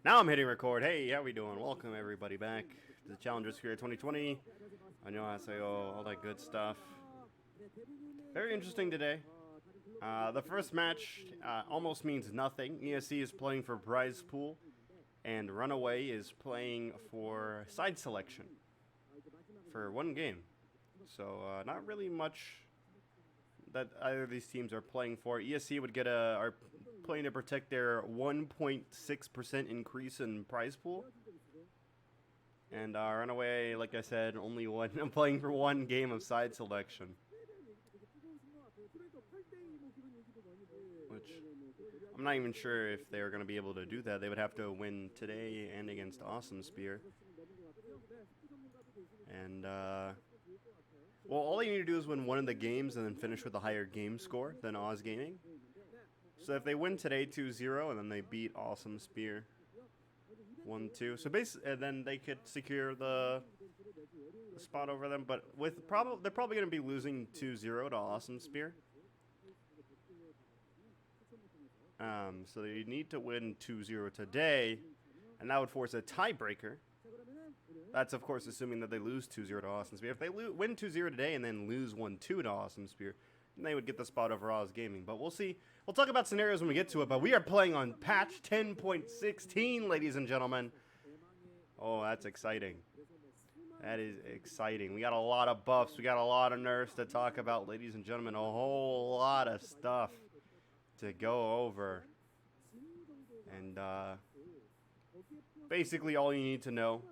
Now I'm hitting record. Hey, how we doing? Welcome everybody back to the Challengers Career 2020. 안녕하세요, all that good stuff. Very interesting today. The first match almost means nothing. ESC is playing for prize pool, and RunAway is playing for side selection for one game. So not really much that either of these teams are playing for. ESC would get are playing to protect their 1.6% increase in prize pool. And RunAway, like I said, only one. I'm playing for one game of side selection. Which, I'm not even sure if they're going to be able to do that. They would have to win today and against Awesome Spear. And, well, all you need to do is win one of the games and then finish with a higher game score than Oz Gaming. So if they win today 2-0 and then they beat Awesome Spear 1-2, so basically, then they could secure the spot over them. But with they're probably going to be losing 2-0 to Awesome Spear. So you need to win 2-0 today, and that would force a tiebreaker. That's, of course, assuming that they lose 2-0 to Awesome Spear. If they win 2-0 today and then lose 1-2 to Awesome Spear, then they would get the spot over Oz Gaming. But we'll see. We'll talk about scenarios when we get to it, but we are playing on patch 10.16, ladies and gentlemen. Oh, that's exciting. That is exciting. We got a lot of buffs. We got a lot of nerfs to talk about, ladies and gentlemen. A whole lot of stuff to go over. And basically all you need to know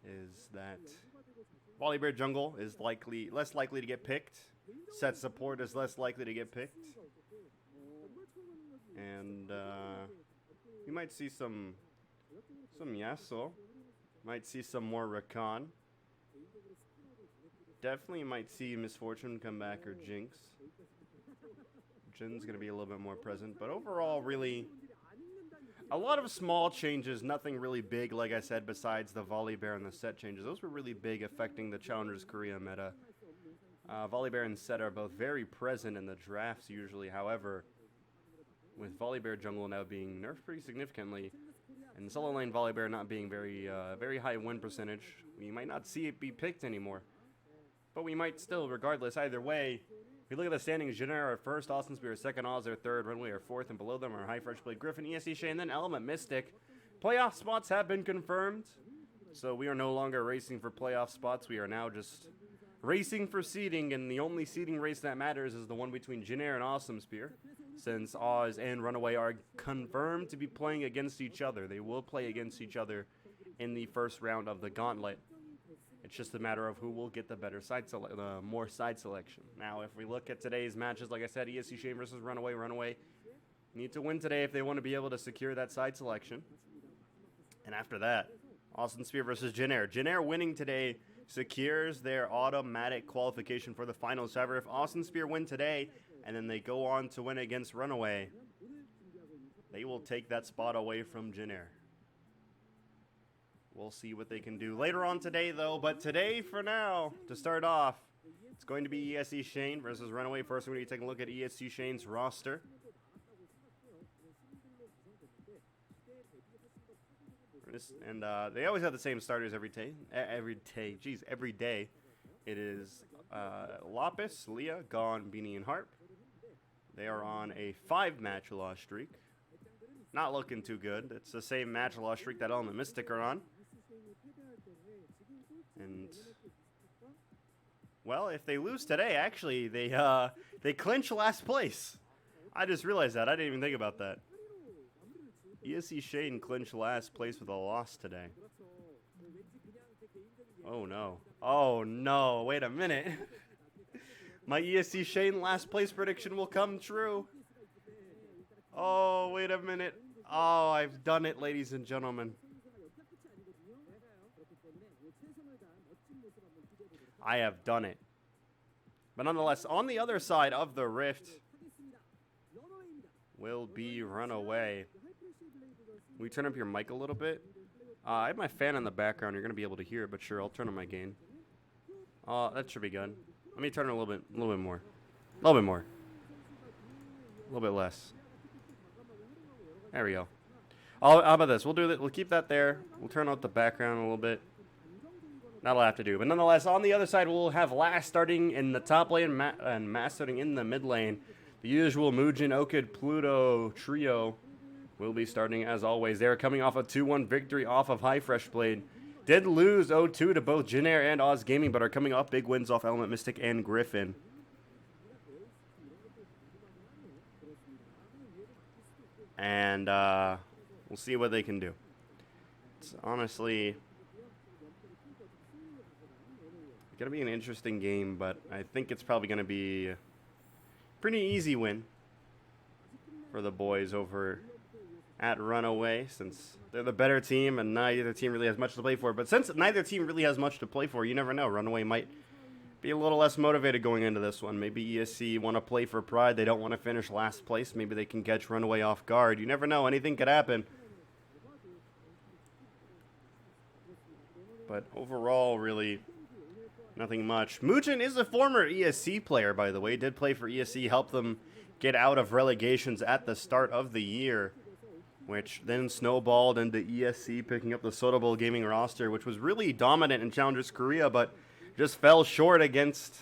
is that Volibear Jungle is less likely to get picked. Set support is less likely to get picked. And you might see some Yasuo. Might see some more Rakan. Definitely might see Misfortune come back or Jinx. Jin's going to be a little bit more present. But overall, really, a lot of small changes. Nothing really big, like I said, besides the Volibear and the set changes. Those were really big, affecting the Challengers Korea meta. Volibear and set are both very present in the drafts usually. However, with Volibear Jungle now being nerfed pretty significantly, and solo lane Volibear not being very high win percentage, we might not see it be picked anymore. But we might still, regardless. Either way, if you look at the standings, Jenner are first, Awesome Spear are second, Oz are third, RunAway are fourth, and below them are High Fresh Blade, Griffin, ESC Shane, then Element Mystic. Playoff spots have been confirmed, so we are no longer racing for playoff spots. We are now just racing for seeding, and the only seeding race that matters is the one between Jenner and Awesome Spear, since Oz and RunAway are confirmed to be playing against each other. They will play against each other in the first round of the gauntlet. It's just a matter of who will get the better more side selection. Now, if we look at today's matches, like I said, ESC Shane versus RunAway. RunAway need to win today if they want to be able to secure that side selection. And after that, Awesome Spear versus Jenner. Jenner winning today secures their automatic qualification for the finals. However, if Awesome Spear win today and then they go on to win against RunAway, they will take that spot away from Jenner. We'll see what they can do later on today, though. But today, for now, to start off, it's going to be ESC Shane versus RunAway. First, we're going to take a look at ESC Shane's roster. And they always have the same starters every day. Every day. It is Lapis, Leah, Gone, Beanie, and Harp. They are on a 5-match loss streak. Not looking too good. It's the same match loss streak that Element Mystic are on. And, well, if they lose today, actually, they clinch last place. I just realized that. I didn't even think about that. ESC Shane clinched last place with a loss today. Oh, no. Oh, no. Wait a minute. My ESC Shane last place prediction will come true. Oh, wait a minute. Oh, I've done it, ladies and gentlemen. I have done it. But nonetheless, on the other side of the rift will be RunAway. Will you turn up your mic a little bit? I have my fan in the background. You're going to be able to hear it, but sure, I'll turn on my gain. That should be good. Let me turn it a little bit more. A little bit more. A little bit less. There we go. How about this? We'll do that. We'll keep that there. We'll turn out the background a little bit. That'll have to do. But nonetheless, on the other side, we'll have Last starting in the top lane and Mass starting in the mid lane. The usual Mugen, Okid, Pluto trio will be starting as always. They're coming off a 2-1 victory off of High Fresh Blade. Did lose 0-2 to both Jinair and Oz Gaming, but are coming off big wins off Element Mystic and Griffin. And we'll see what they can do. It's honestly going to be an interesting game, but I think it's probably going to be a pretty easy win for the boys over at RunAway, since they're the better team and neither team really has much to play for. But since neither team really has much to play for, you never know. RunAway might be a little less motivated going into this one. Maybe ESC want to play for pride. They don't want to finish last place. Maybe they can catch RunAway off guard. You never know. Anything could happen. But overall, really nothing much. Mugen is a former ESC player, by the way. Did play for ESC, helped them get out of relegations at the start of the year, which then snowballed into ESC picking up the Soda Bowl Gaming roster, which was really dominant in Challengers Korea, but just fell short against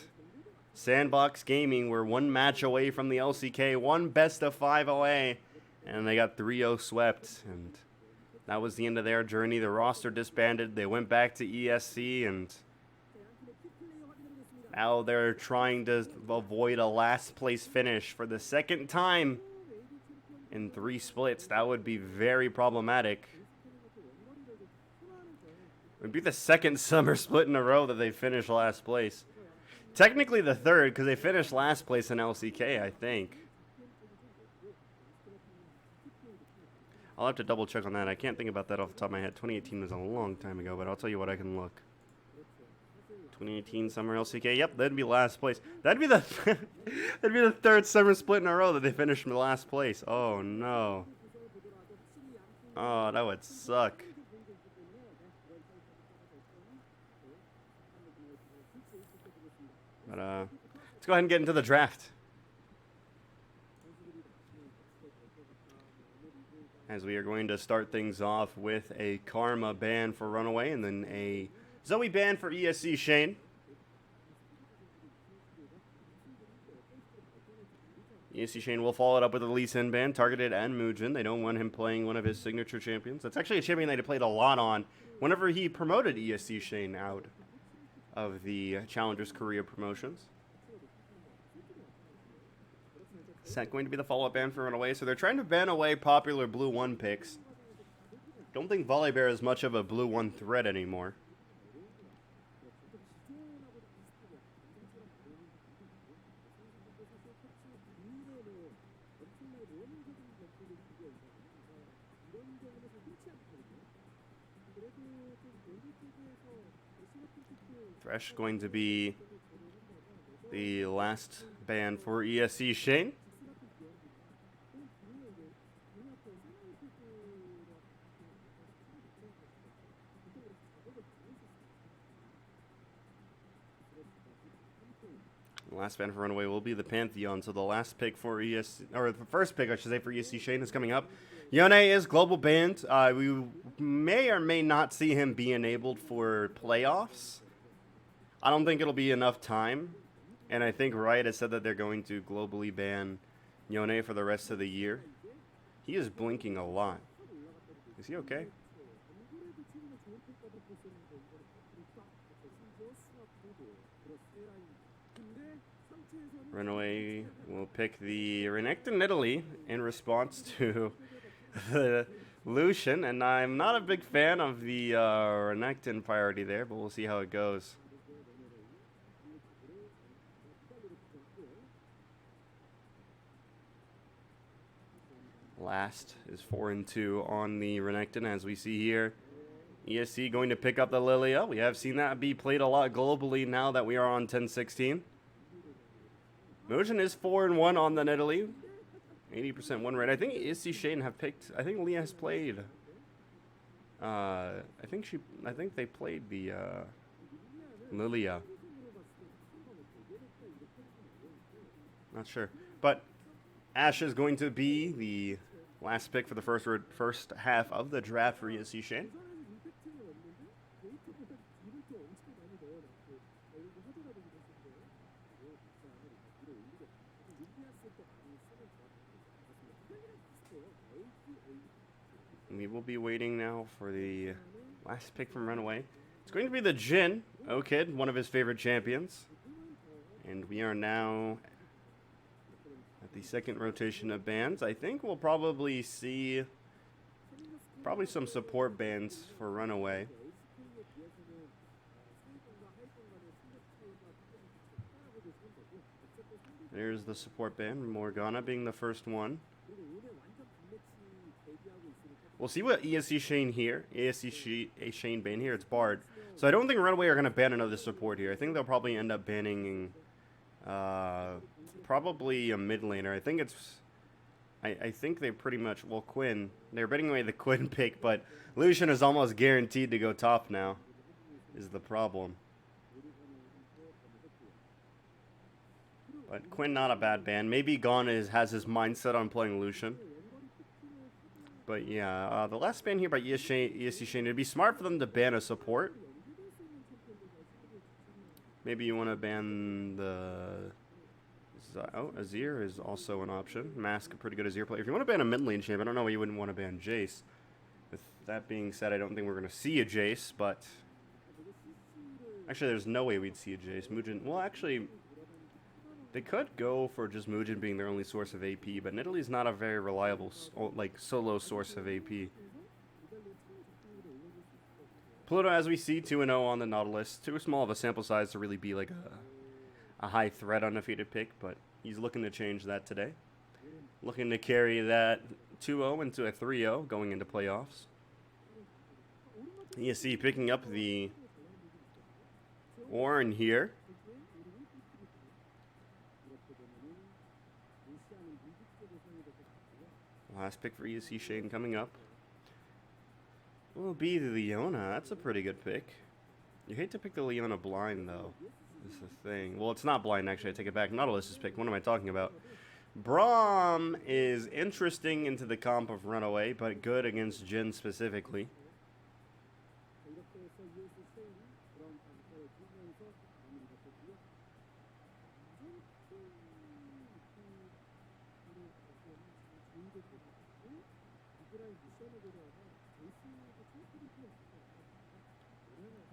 Sandbox Gaming. We're one match away from the LCK, one best of 5 away, and they got 3-0 swept, and that was the end of their journey. The roster disbanded. They went back to ESC, and now they're trying to avoid a last place finish for the second time in 3 splits. That would be very problematic. It would be the second summer split in a row that they finish last place. Technically the third, because they finished last place in LCK, I think. I'll have to double check on that. I can't think about that off the top of my head. 2018 was a long time ago, but I'll tell you what, I can look. 2018 summer LCK. Yep, that'd be last place. That'd be the that'd be the third summer split in a row that they finished in last place. Oh no. Oh, that would suck. But let's go ahead and get into the draft. As we are going to start things off with a Karma ban for RunAway and then a Zoe ban for ESC Shane. ESC Shane will follow it up with a Lee Sin ban, targeted and Mugen. They don't want him playing one of his signature champions. That's actually a champion that he played a lot on whenever he promoted ESC Shane out of the Challengers Korea promotions. Is that going to be the follow-up ban for RunAway? So they're trying to ban away popular Blue 1 picks. Don't think Volibear is much of a Blue 1 threat anymore. Thresh going to be the last ban for ESC Shane. The last ban for RunAway will be the Pantheon, so the last pick for ESC, or the first pick I should say for ESC Shane is coming up. Yone is global banned. We may or may not see him be enabled for playoffs. I don't think it'll be enough time. And I think Riot has said that they're going to globally ban Yone for the rest of the year. He is blinking a lot. Is he okay? RunAway will pick the Renekton Italy in response to the Lucian. And I'm not a big fan of the Renekton priority there, but we'll see how it goes. Last is 4-2 on the Renekton, as we see here. ESC going to pick up the Lilia. We have seen that be played a lot globally now that we are on 10-16. Mugen is 4-1 on the Nidalee. 80% win rate. I think ESC Shane have picked. I think Leah has played. I think they played the Lilia. Not sure, but Ashe is going to be the Last pick for the first half of the draft for ESC Shane. We will be waiting now for the last pick from RunAway. It's going to be the Jin, O-Kid, one of his favorite champions. And we are now at the second rotation of bands. I think we'll probably see some support bands for RunAway. There's the support band, Morgana being the first one. We'll see what ESC Shane here. ESC Shane ban here. It's barred. So I don't think RunAway are going to ban another support here. I think they'll probably end up banning probably a mid laner. I think it's... I think they pretty much... Well, Quinn. They're betting away the Quinn pick, but Lucian is almost guaranteed to go top now, is the problem. But Quinn, not a bad ban. Maybe Gon has his mindset on playing Lucian. But yeah, the last ban here by ESC Shane, it'd be smart for them to ban a support. Maybe you want to ban the... Oh, Azir is also an option. Mask, a pretty good Azir player. If you want to ban a mid lane champ, I don't know why you wouldn't want to ban Jace. With that being said, I don't think we're going to see a Jace, but... Actually, there's no way we'd see a Jace. Mugen... Well, actually... They could go for just Mugen being their only source of AP, but Nidalee's not a very reliable, solo source of AP. Pluto, as we see, 2-0 on the Nautilus. Too small of a sample size to really be like a high threat undefeated pick, but he's looking to change that today. Looking to carry that 2-0 into a 3-0 going into playoffs. ESC picking up the Ornn here. Last pick for ESC Shane coming up will be the Leona. That's a pretty good pick. You hate to pick the Leona blind, though. This is the thing. Well, it's not blind, actually. I take it back. Nautilus's pick. What am I talking about? Braum is interesting into the comp of RunAway, but good against Jin specifically.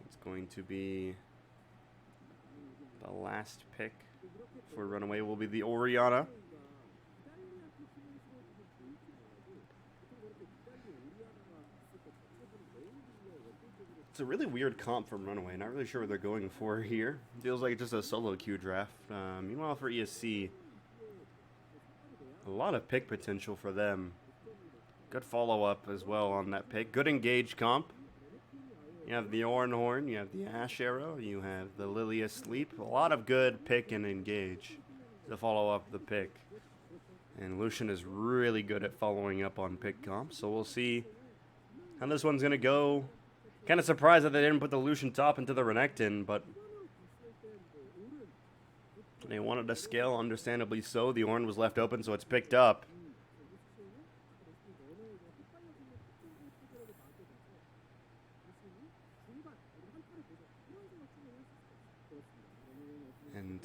It's going to be the last pick for RunAway will be the Orianna. It's a really weird comp from RunAway. Not really sure what they're going for here. Feels like just a solo queue draft. Meanwhile, for ESC, a lot of pick potential for them. Good follow-up as well on that pick. Good engage comp. You have the Ornn Horn, you have the Ash Arrow, you have the Lily Asleep. A lot of good pick and engage to follow up the pick. And Lucian is really good at following up on pick comp, so we'll see how this one's going to go. Kind of surprised that they didn't put the Lucian top into the Renekton, but they wanted to scale, understandably so. The Ornn was left open, so it's picked up. And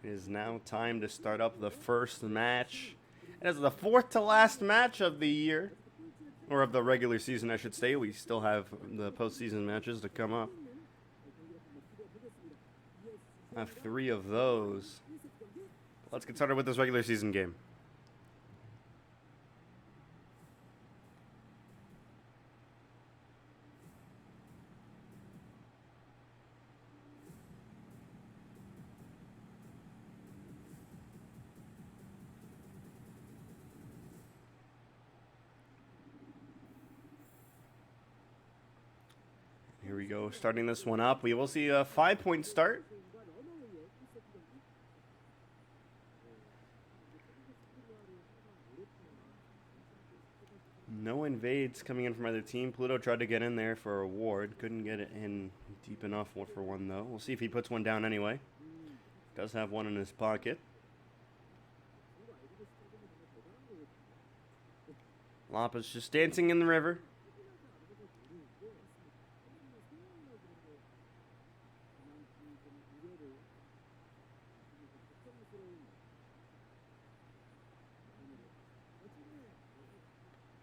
it is now time to start up the first match. It is the fourth to last match of the year, or of the regular season, I should say. We still have the postseason matches to come up. I have 3 of those. Let's get started with this regular season game. Here we go, starting this one up. We will see a 5-point start. No invades coming in from either team. Pluto tried to get in there for a ward. Couldn't get it in deep enough for one, though. We'll see if he puts one down anyway. Does have one in his pocket. Lappa's just dancing in the river.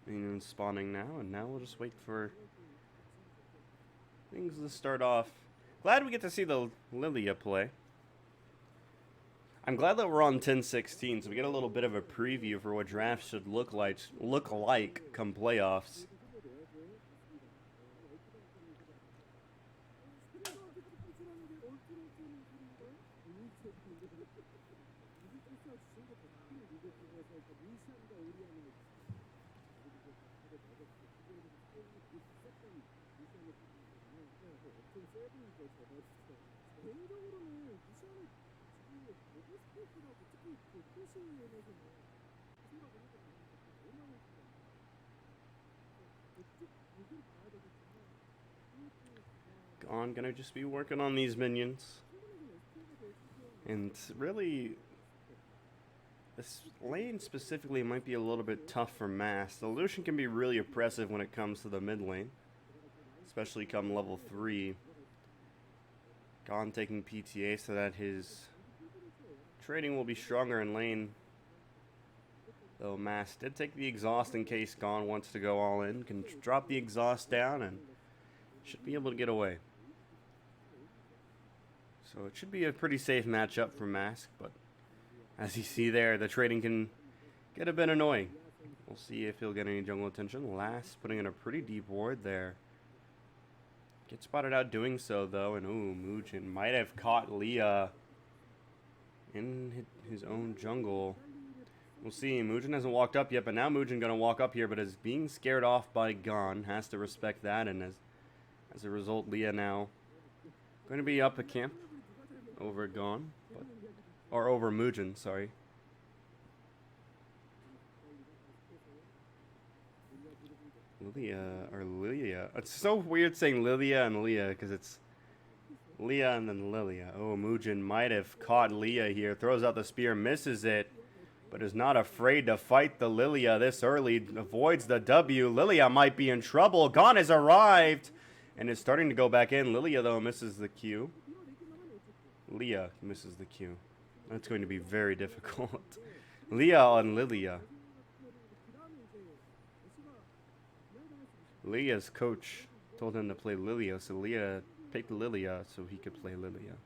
Minion's spawning now, and now we'll just wait for things to start off. Glad we get to see the Lilia play. I'm glad that we're on 10-16, so we get a little bit of a preview for what drafts should look like come playoffs. Gonna just be working on these minions. And really, this lane specifically might be a little bit tough for Mass. The Lucian can be really oppressive when it comes to the mid lane, especially come level 3. Gon taking PTA so that his trading will be stronger in lane. Though Mass did take the exhaust in case Gon wants to go all in. Can drop the exhaust down and should be able to get away. So it should be a pretty safe matchup for Mask, but as you see there, the trading can get a bit annoying. We'll see if he'll get any jungle attention. Last putting in a pretty deep ward there. Gets spotted out doing so though, and ooh, Muujin might have caught Leah in his own jungle. We'll see. Muujin hasn't walked up yet, but now Muujin gonna walk up here, but is being scared off by Gon. Has to respect that, and as a result, Leah now going to be up a camp over Gon, or over Muujin, sorry. Lilia. It's so weird saying Lilia and Leah because it's Leah and then Lilia. Oh, Muujin might have caught Leah here. Throws out the spear, misses it, but is not afraid to fight the Lilia this early. Avoids the W. Lilia might be in trouble. Gon has arrived and is starting to go back in. Lilia, though, misses the Q. Leah misses the Q. That's going to be very difficult. Leah on Lilia. Lia's coach told him to play Lilia, so Leah picked Lilia so he could play Lilia.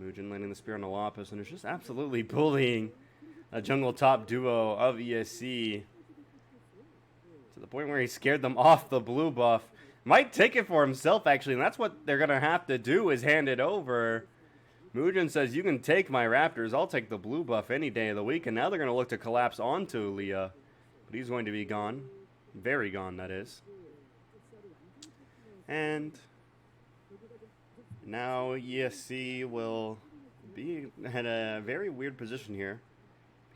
Muujin landing the spear on the Lapis, and is just absolutely bullying a jungle top duo of ESC to the point where he scared them off the blue buff. Might take it for himself, actually, and that's what they're going to have to do is hand it over. Muujin says, you can take my Raptors. I'll take the blue buff any day of the week, and now they're going to look to collapse onto Leah. But he's going to be gone. Very gone, that is. And now ESC will be in a very weird position here,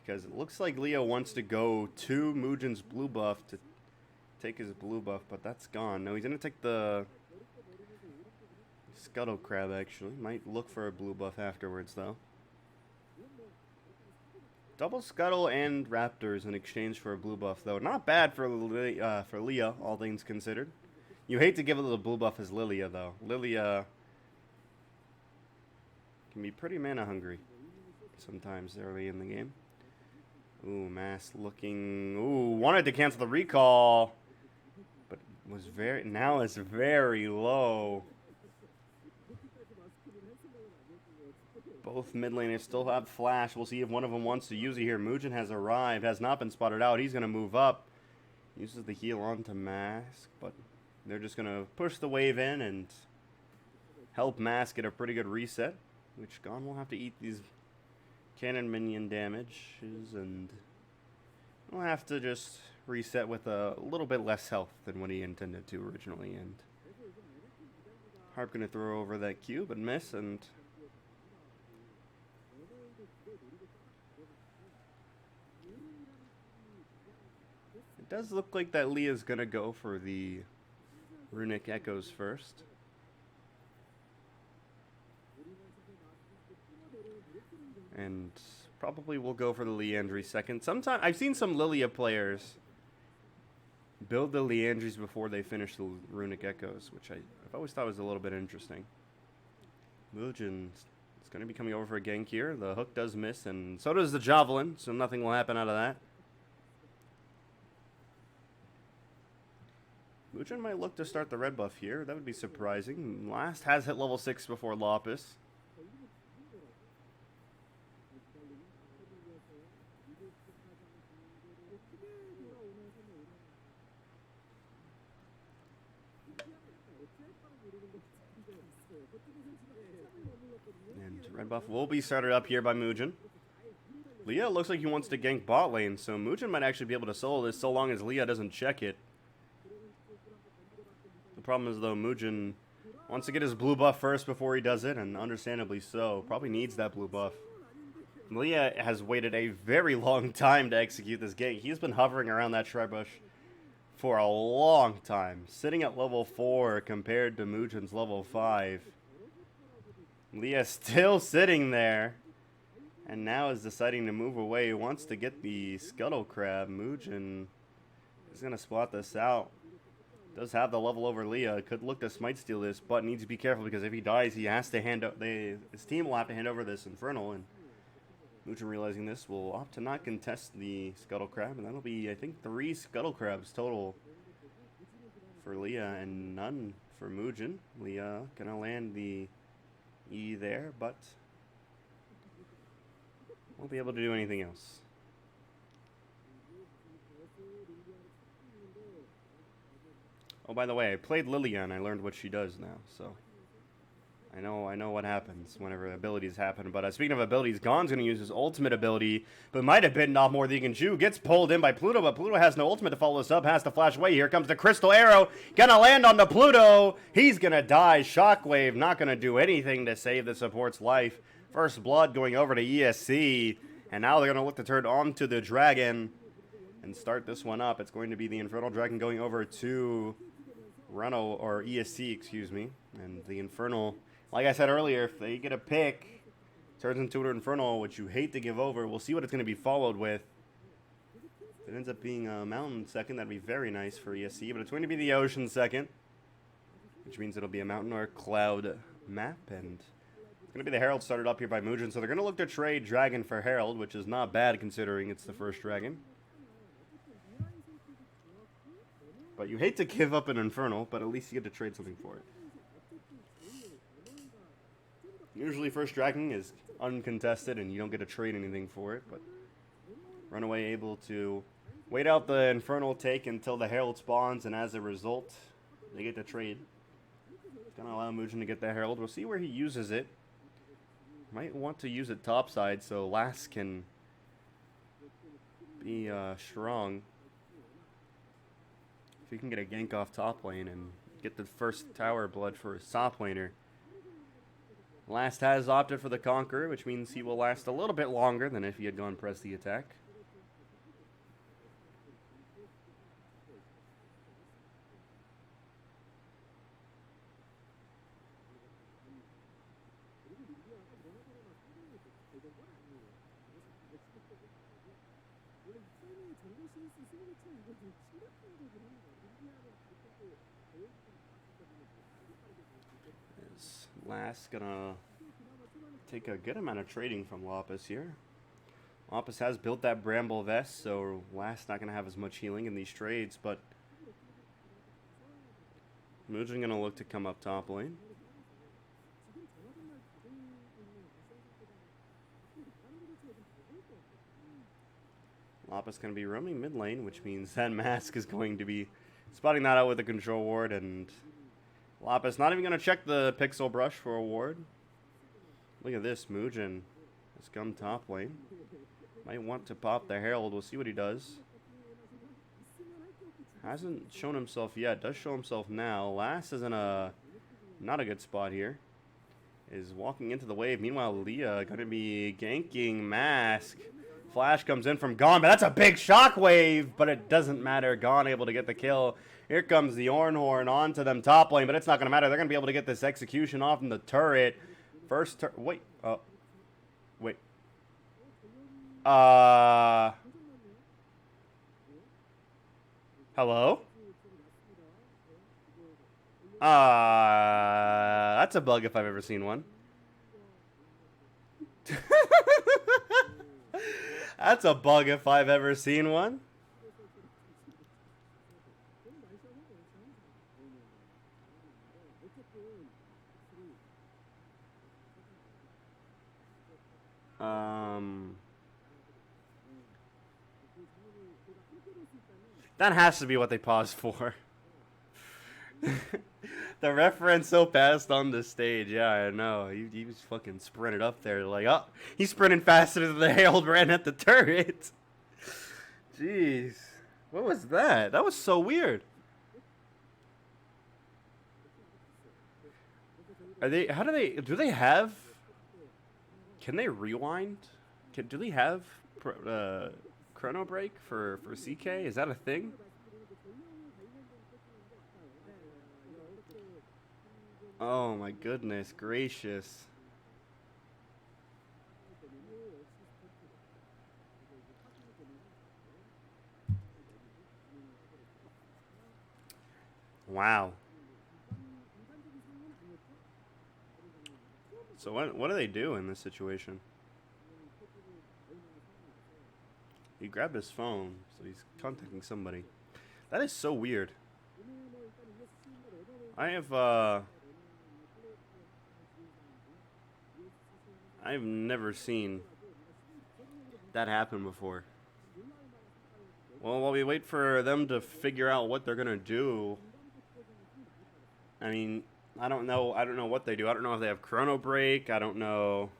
because it looks like Leah wants to go to Muujin's blue buff to take his blue buff, but that's gone. No, he's going to take the Scuttle Crab, actually. Might look for a blue buff afterwards, though. Double Scuttle and Raptors in exchange for a blue buff, though. Not bad for Leah, all things considered. You hate to give it the blue buff as Lilia, though. Lilia can be pretty mana hungry sometimes early in the game. Ooh, Mass looking... Ooh, wanted to cancel the recall, but was now it's very low. Both mid laners still have flash. We'll see if one of them wants to use it here. Muujin has arrived, has not been spotted out. He's going to move up. Uses the heal onto Mask, but they're just going to push the wave in and help Mask get a pretty good reset, which Gon will have to eat these cannon minion damages, and we'll have to just reset with a little bit less health than what he intended to originally. And Harp going to throw over that Q, but miss, and it does look like that Leah's going to go for the Runic Echoes first. And probably we'll go for the Leandry second. Sometime I've seen some Lilia players build the Leandries before they finish the Runic Echoes, which I've always thought was a little bit interesting. Mugen is going to be coming over for a gank here. The hook does miss, and so does the Javelin, so nothing will happen out of that. Mugen might look to start the red buff here. That would be surprising. Last has hit level 6 before Lapis. And red buff will be started up here by Mugen. Leah looks like he wants to gank bot lane, so Mugen might actually be able to solo this so long as Leah doesn't check it. The problem is, though, Mugen wants to get his blue buff first before he does it, and understandably so. Probably needs that blue buff. Leah has waited a very long time to execute this gank. He's been hovering around that Tribush for a long time, sitting at level 4 compared to Mugen's level 5. Leah still sitting there, and now is deciding to move away. He wants to get the Scuttle Crab. Mugen is going to spot this out. Does have the level over Leah. Could look to smite steal this, but needs to be careful because if he dies, he has to hand out. His team will have to hand over this Infernal, and Mugen, realizing this, will opt to not contest the Scuttle Crab, and that'll be, I think, 3 Scuttle Crabs total for Leah and none for Mugen. Leah gonna land the E there, but won't be able to do anything else. Oh, by the way, I played Lilia and I learned what she does now, so I know what happens whenever abilities happen. But speaking of abilities, Gon's going to use his ultimate ability, but might have bitten off more than he can chew. Gets pulled in by Pluto, but Pluto has no ultimate to follow this up, has to flash away. Here comes the Crystal Arrow, gonna land on the Pluto. He's gonna die. Shockwave not gonna do anything to save the support's life. First blood going over to ESC, and now they're gonna look to turn onto the Dragon and start this one up. It's going to be the Infernal Dragon going over to RunAway, or ESC, excuse me, and the Infernal, like I said earlier, if they get a pick, turns into an Infernal, which you hate to give over. We'll see what it's going to be followed with. If it ends up being a Mountain second, that'd be very nice for ESC, but it's going to be the Ocean second, which means it'll be a Mountain or a Cloud map, and it's going to be the Herald started up here by Mugen, so they're going to look to trade Dragon for Herald, which is not bad considering it's the first Dragon. But you hate to give up an Infernal, but at least you get to trade something for it. Usually first Dragon is uncontested and you don't get to trade anything for it, but RunAway able to wait out the Infernal take until the Herald spawns, and as a result, they get to trade. It's going to allow Mugen to get the Herald. We'll see where he uses it. Might want to use it topside so Lass can be strong. If he can get a gank off top lane and get the first tower blood for his top laner. Last has opted for the Conqueror, which means he will last a little bit longer than if he had gone press the attack. Last gonna take a good amount of trading from Lapis here. Lapis has built that Bramble Vest, so Last not gonna have as much healing in these trades, but Mugen gonna look to come up top lane. Lapis gonna be roaming mid lane, which means that Mask is going to be spotting that out with a control ward, and Lapis not even going to check the Pixel Brush for a ward. Look at this, Mugen has come top lane. Might want to pop the Herald. We'll see what he does. Hasn't shown himself yet. Does show himself now. Lass is in a not a good spot here. Is walking into the wave. Meanwhile, Leah going to be ganking Mask. Flash comes in from Gon, but that's a big shockwave, but it doesn't matter. Gon able to get the kill. Here comes the Ornhorn onto them top lane, but it's not going to matter. They're going to be able to get this execution off in the turret. First wait. Hello? That's a bug if I've ever seen one. That's a bug if I've ever seen one. That has to be what they paused for. The reference so fast on the stage. Yeah, I know. He was fucking sprinted up there. Like, oh, he's sprinting faster than the Herald ran at the turret. Jeez. What was that? That was so weird. Are they, how do they have, can they rewind? Do they have chrono break for CK? Is that a thing? Oh my goodness gracious. Wow. So what do they do in this situation? He grabbed his phone, so he's contacting somebody. That is so weird. I've never seen that happen before. Well, while we wait for them to figure out what they're gonna do, I mean, I don't know what they do. I don't know if they have chrono break. I don't know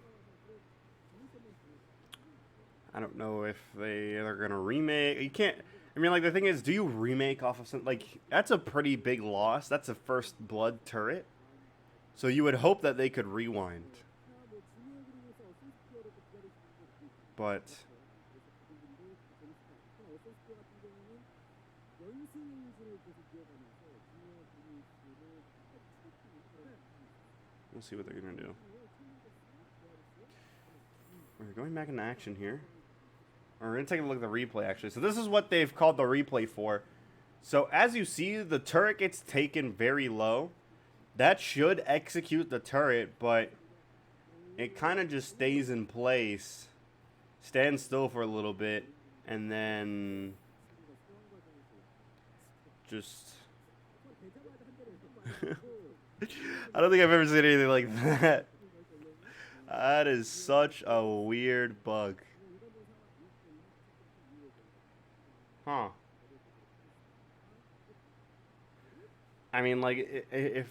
if they're gonna remake. You can't. I mean, like, the thing is, do you remake off of something? Like, that's a pretty big loss. That's a first blood turret. So you would hope that they could rewind. But we'll see what they're gonna do. We're going back into action here. We're gonna take a look at the replay, actually. So this is what they've called the replay for. So as you see, the turret gets taken very low. That should execute the turret, but it kind of just stays in place, stands still for a little bit, and then just I don't think I've ever seen anything like that. That is such a weird bug. Huh. I mean, like, if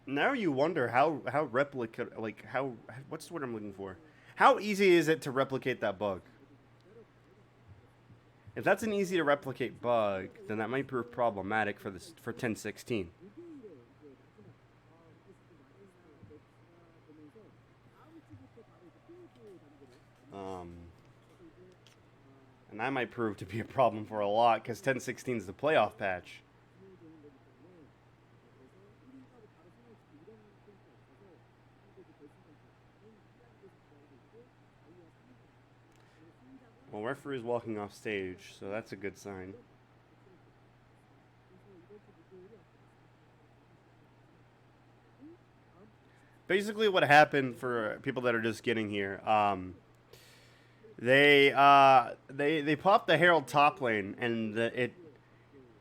now you wonder how replicate, like, how, what's the word I'm looking for? How easy is it to replicate that bug? If that's an easy to replicate bug, then that might prove problematic for 1016. And that might prove to be a problem for a lot, because 1016 is the playoff patch. Well, referee is walking off stage, so that's a good sign. Basically, what happened for people that are just getting here, they popped the Herald top lane, and the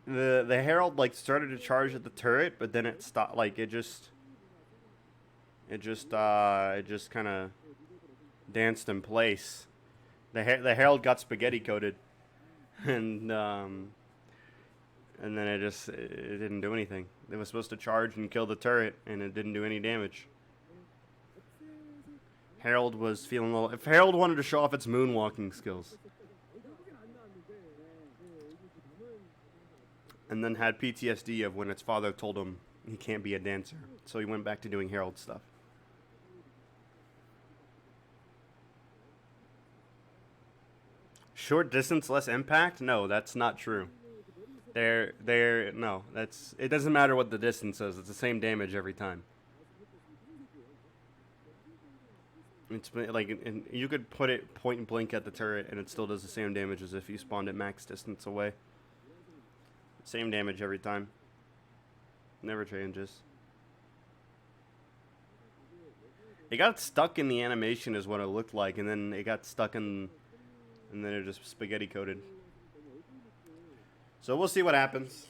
Herald, like, started to charge at the turret, but then it stopped. Like, it just kind of danced in place. The Herald got spaghetti coated, and then it didn't do anything. It was supposed to charge and kill the turret, and it didn't do any damage. Herald was feeling a little. If Herald wanted to show off its moonwalking skills, and then had PTSD of when its father told him he can't be a dancer, so he went back to doing Herald stuff. Short distance, less impact? No, that's not true. No, it doesn't matter what the distance is. It's the same damage every time. And you could put it point and blink at the turret, and it still does the same damage as if you spawned it max distance away. Same damage every time. Never changes. It got stuck in the animation is what it looked like, and then it got stuck in, and then it just spaghetti coated. So we'll see what happens.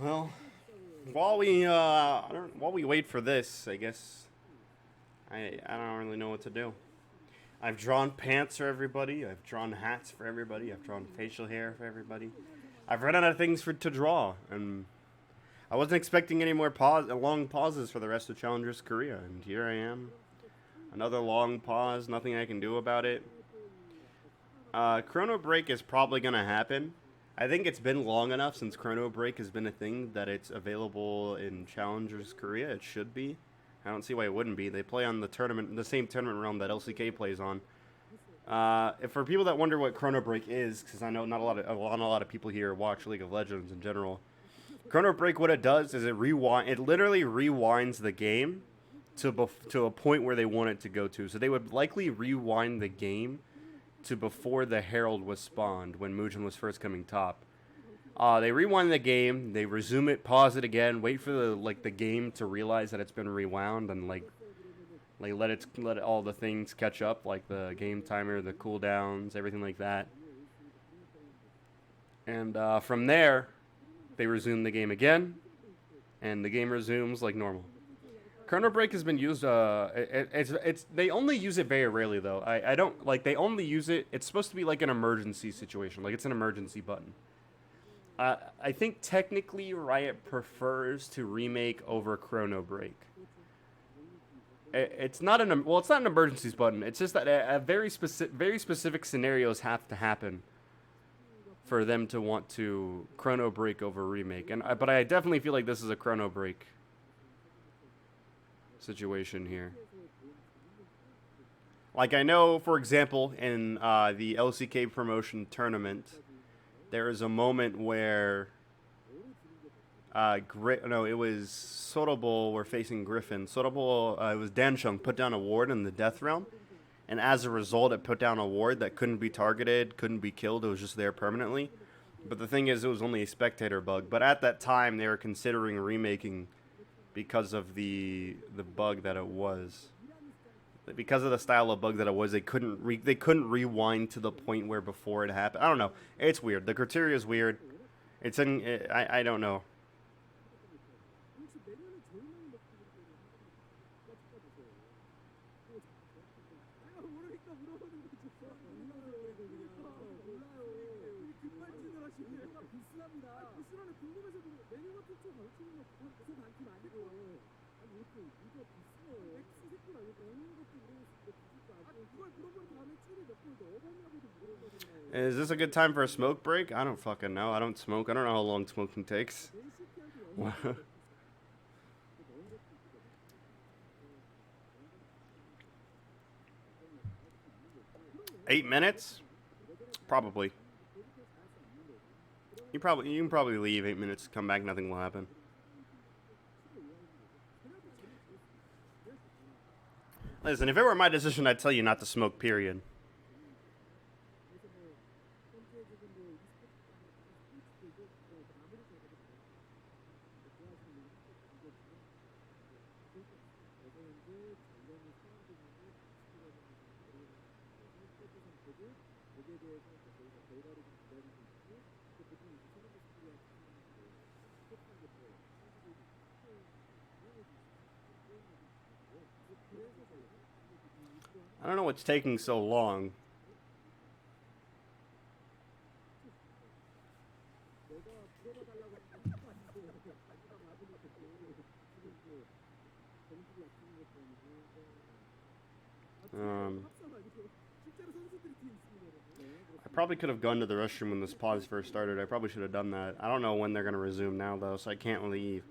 Well, while we wait for this, I guess I don't really know what to do. I've drawn pants for everybody. I've drawn hats for everybody. I've drawn facial hair for everybody. I've run out of things to draw, and I wasn't expecting any more long pauses for the rest of Challengers Korea, and here I am. Another long pause. Nothing I can do about it. Chrono Break is probably gonna happen. I think it's been long enough since Chrono Break has been a thing that it's available in Challengers Korea. It should be. I don't see why it wouldn't be. They play on the same tournament realm that LCK plays on. If for people that wonder what Chrono Break is, because I know not a lot of people here watch League of Legends in general. Chrono Break, what it does is it literally rewinds the game to a point where they want it to go to. So they would likely rewind the game to before the Herald was spawned when Mugen was first coming top. They rewind the game, they resume it, pause it again, wait for the game to realize that it's been rewound, and let all the things catch up, like the game timer, the cooldowns, everything like that. And from there, they resume the game again, and the game resumes like normal. Chrono Break has been used. They only use it very rarely though. I don't like. They only use it. It's supposed to be like an emergency situation. Like it's an emergency button. I think technically Riot prefers to remake over Chrono Break. It's not an emergencies button. It's just that very specific scenarios have to happen for them to want to Chrono Break over remake. But I definitely feel like this is a Chrono Break situation here. Like I know, for example, in the LCK promotion tournament, there is a moment where it was Sorobol were facing Griffin. Sorobol, it was Danshung put down a ward in the Death Realm, and as a result, it put down a ward that couldn't be targeted, couldn't be killed. It was just there permanently. But the thing is, it was only a spectator bug. But at that time, they were considering remaking because of the bug that it was. Because of the style of bug that it was, they couldn't rewind to the point where before it happened. I don't know. It's weird. The criteria is weird. I don't know. Is this a good time for a smoke break? I don't fucking know. I don't smoke. I don't know how long smoking takes. 8 minutes? Probably. You can probably leave 8 minutes, come back, nothing will happen. Listen, if it were my decision, I'd tell you not to smoke, period. I don't know what's taking so long. I probably could have gone to the restroom when this pause first started. I probably should have done that. I don't know when they're going to resume now, though, so I can't leave.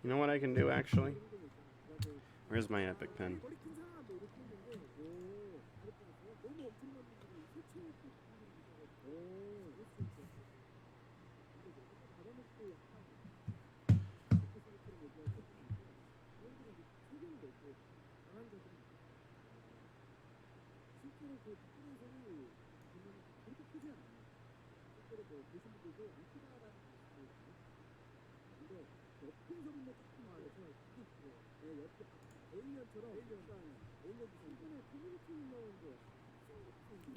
You know what I can do, actually? Where's my epic pen?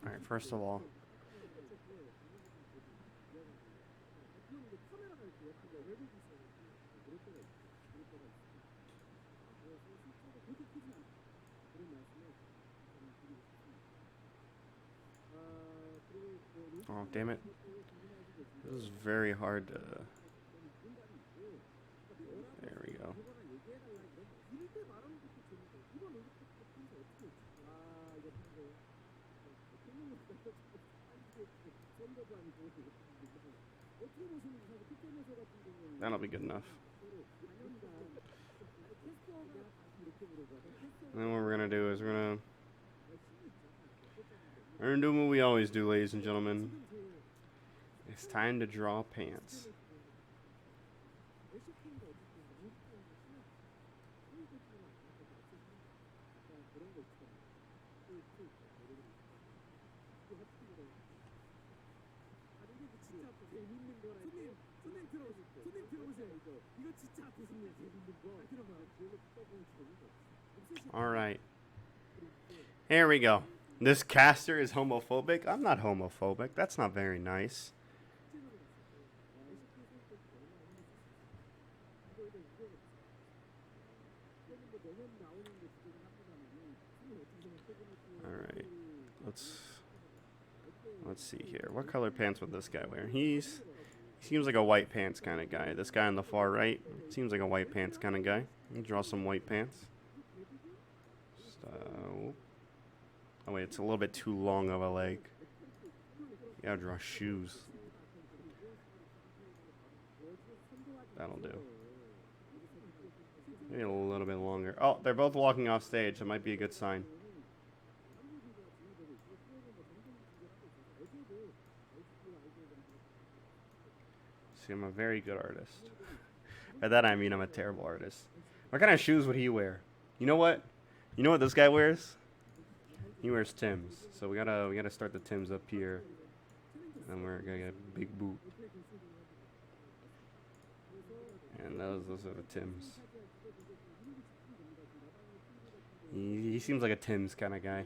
Alright, first of all, oh, damn it. This is very hard to... There we go. That'll be good enough. And then what we're gonna do is we're gonna do what we always do, ladies and gentlemen. It's time to draw pants. Alright. Here we go. This caster is homophobic. I'm not homophobic. That's not very nice. Alright. Let's see here. What color pants would this guy wear? He seems like a white pants kind of guy. This guy on the far right seems like a white pants kind of guy. I'll draw some white pants. Oh wait, it's a little bit too long of a leg. You gotta draw shoes. That'll do. Maybe a little bit longer. Oh, they're both walking off stage. That might be a good sign. See, I'm a very good artist. By that I mean I'm a terrible artist. What kind of shoes would he wear? You know what? You know what this guy wears? He wears Timbs. So we gotta start the Timbs up here. And we're gonna get a big boot. And those are the Timbs. He seems like a Timbs kind of guy.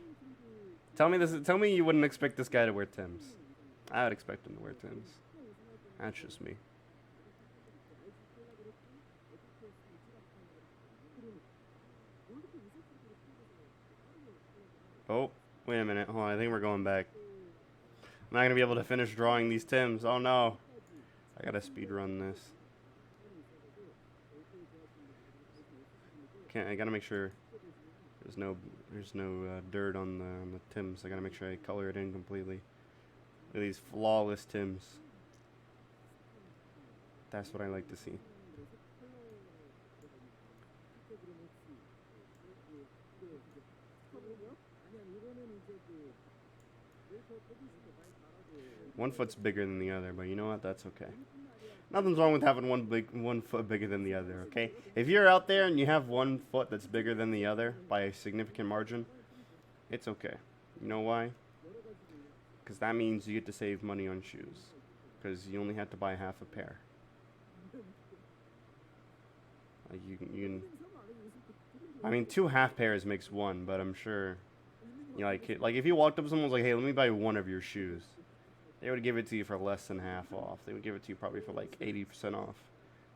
Tell me this. Tell me you wouldn't expect this guy to wear Timbs. I would expect him to wear Timbs. That's just me. Oh, wait a minute. Hold on. I think we're going back. I'm not gonna be able to finish drawing these Timbs. Oh no. I gotta speed run this. I gotta make sure there's no dirt on the Timbs. I gotta make sure I color it in completely. Look at these flawless Timbs. That's what I like to see. One foot's bigger than the other, but you know what? That's okay. Nothing's wrong with having one foot bigger than the other, okay? If you're out there and you have one foot that's bigger than the other by a significant margin, it's okay. You know why? Because that means you get to save money on shoes. Because you only have to buy half a pair. Like you can. I mean, 2 half pairs makes 1, but I'm sure. You know, like if you walked up to someone and was like, "Hey, let me buy one of your shoes," they would give it to you for less than half off. They would give it to you probably for like 80% off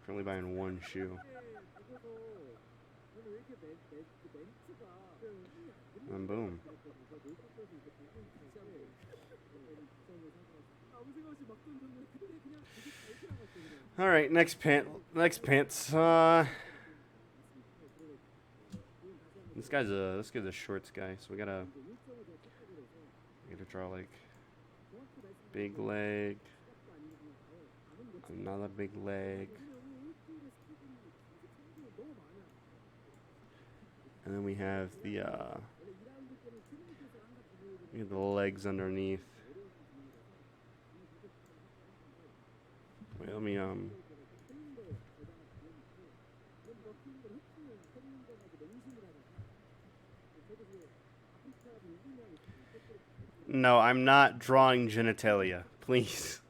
for only buying one shoe. And boom. All right, next pants. This guy's a shorts guy, so we gotta draw like big leg, another big leg, and then we have the legs underneath. Wait, let me No, I'm not drawing genitalia. Please,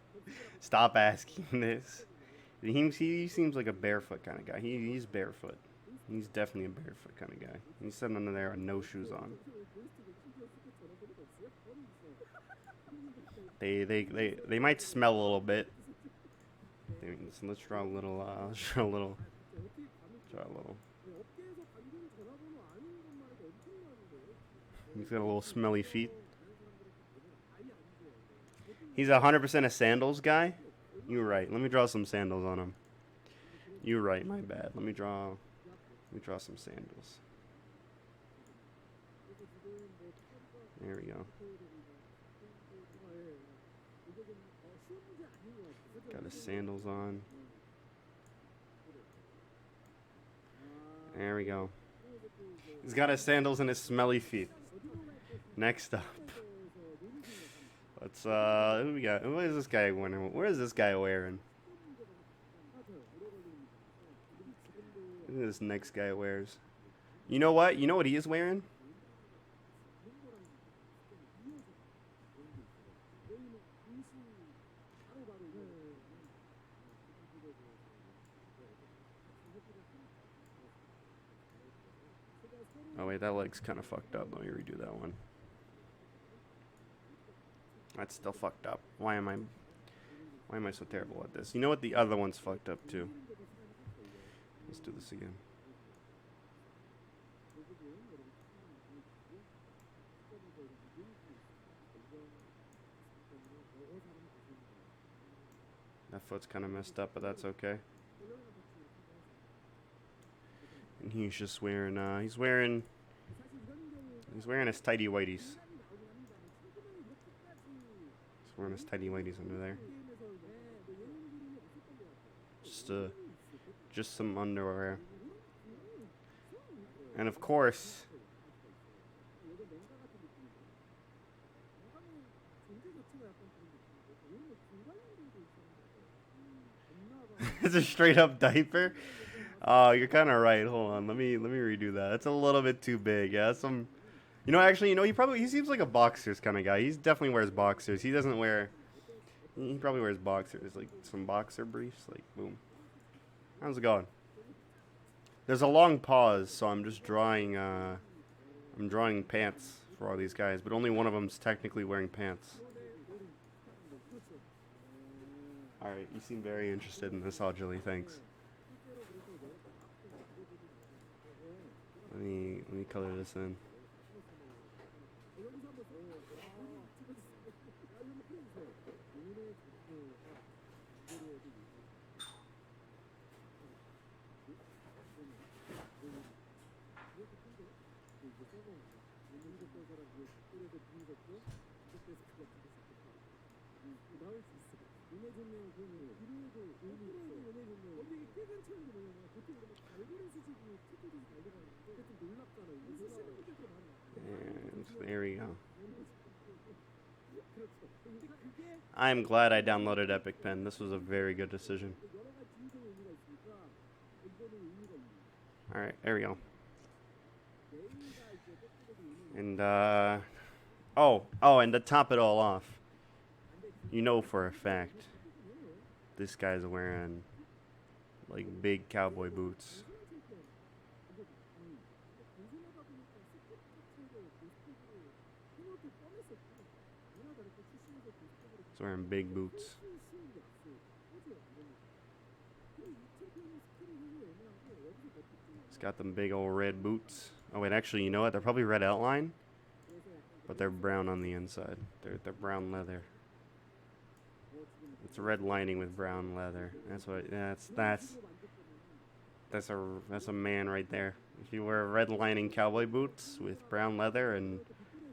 stop asking this. He seems like a barefoot kind of guy. He's barefoot. He's definitely a barefoot kind of guy. He's sitting under there with no shoes on. They might smell a little bit. So let's draw a little. Draw a little. He's got a little smelly feet. He's 100% a sandals guy. You're right. Let me draw some sandals on him. You're right. My bad. Let me draw some sandals. There we go. Got his sandals on. There we go. He's got his sandals and his smelly feet. Next up. Let's, who we got? What is this guy wearing? Where is this guy wearing? Look at this next guy wears. You know what? You know what he is wearing? Oh wait, that leg's kind of fucked up. Let me redo that one. That's still fucked up. Why am I so terrible at this? You know what? The other one's fucked up too. Let's do this again. That foot's kind of messed up, but that's okay. And he's just wearing, he's wearing his tighty whities. He's wearing his tighty whities under there. Just some underwear. And of course, it's a straight up diaper. Oh, you're kind of right. Hold on, let me redo that. That's a little bit too big. Yeah, some. You know, actually, you know, he seems like a boxers kind of guy. He definitely wears boxers. He doesn't wear. He probably wears boxers, like some boxer briefs. Like, boom. How's it going? There's a long pause, so I'm just drawing. I'm drawing pants for all these guys, but only one of them's technically wearing pants. Alright, you seem very interested in this, Audrey, thanks. Let me color this in. And there we go. I'm glad I downloaded Epic Pen. This was a very good decision. Alright, there we go. And, and to top it all off, you know for a fact, this guy's wearing, like, big cowboy boots. He's wearing big boots. He's got them big old red boots. Oh wait, actually, you know what? They're probably red outline, but they're brown on the inside. They're brown leather. It's red lining with brown leather. That's what. That's a man right there. If you wear red lining cowboy boots with brown leather and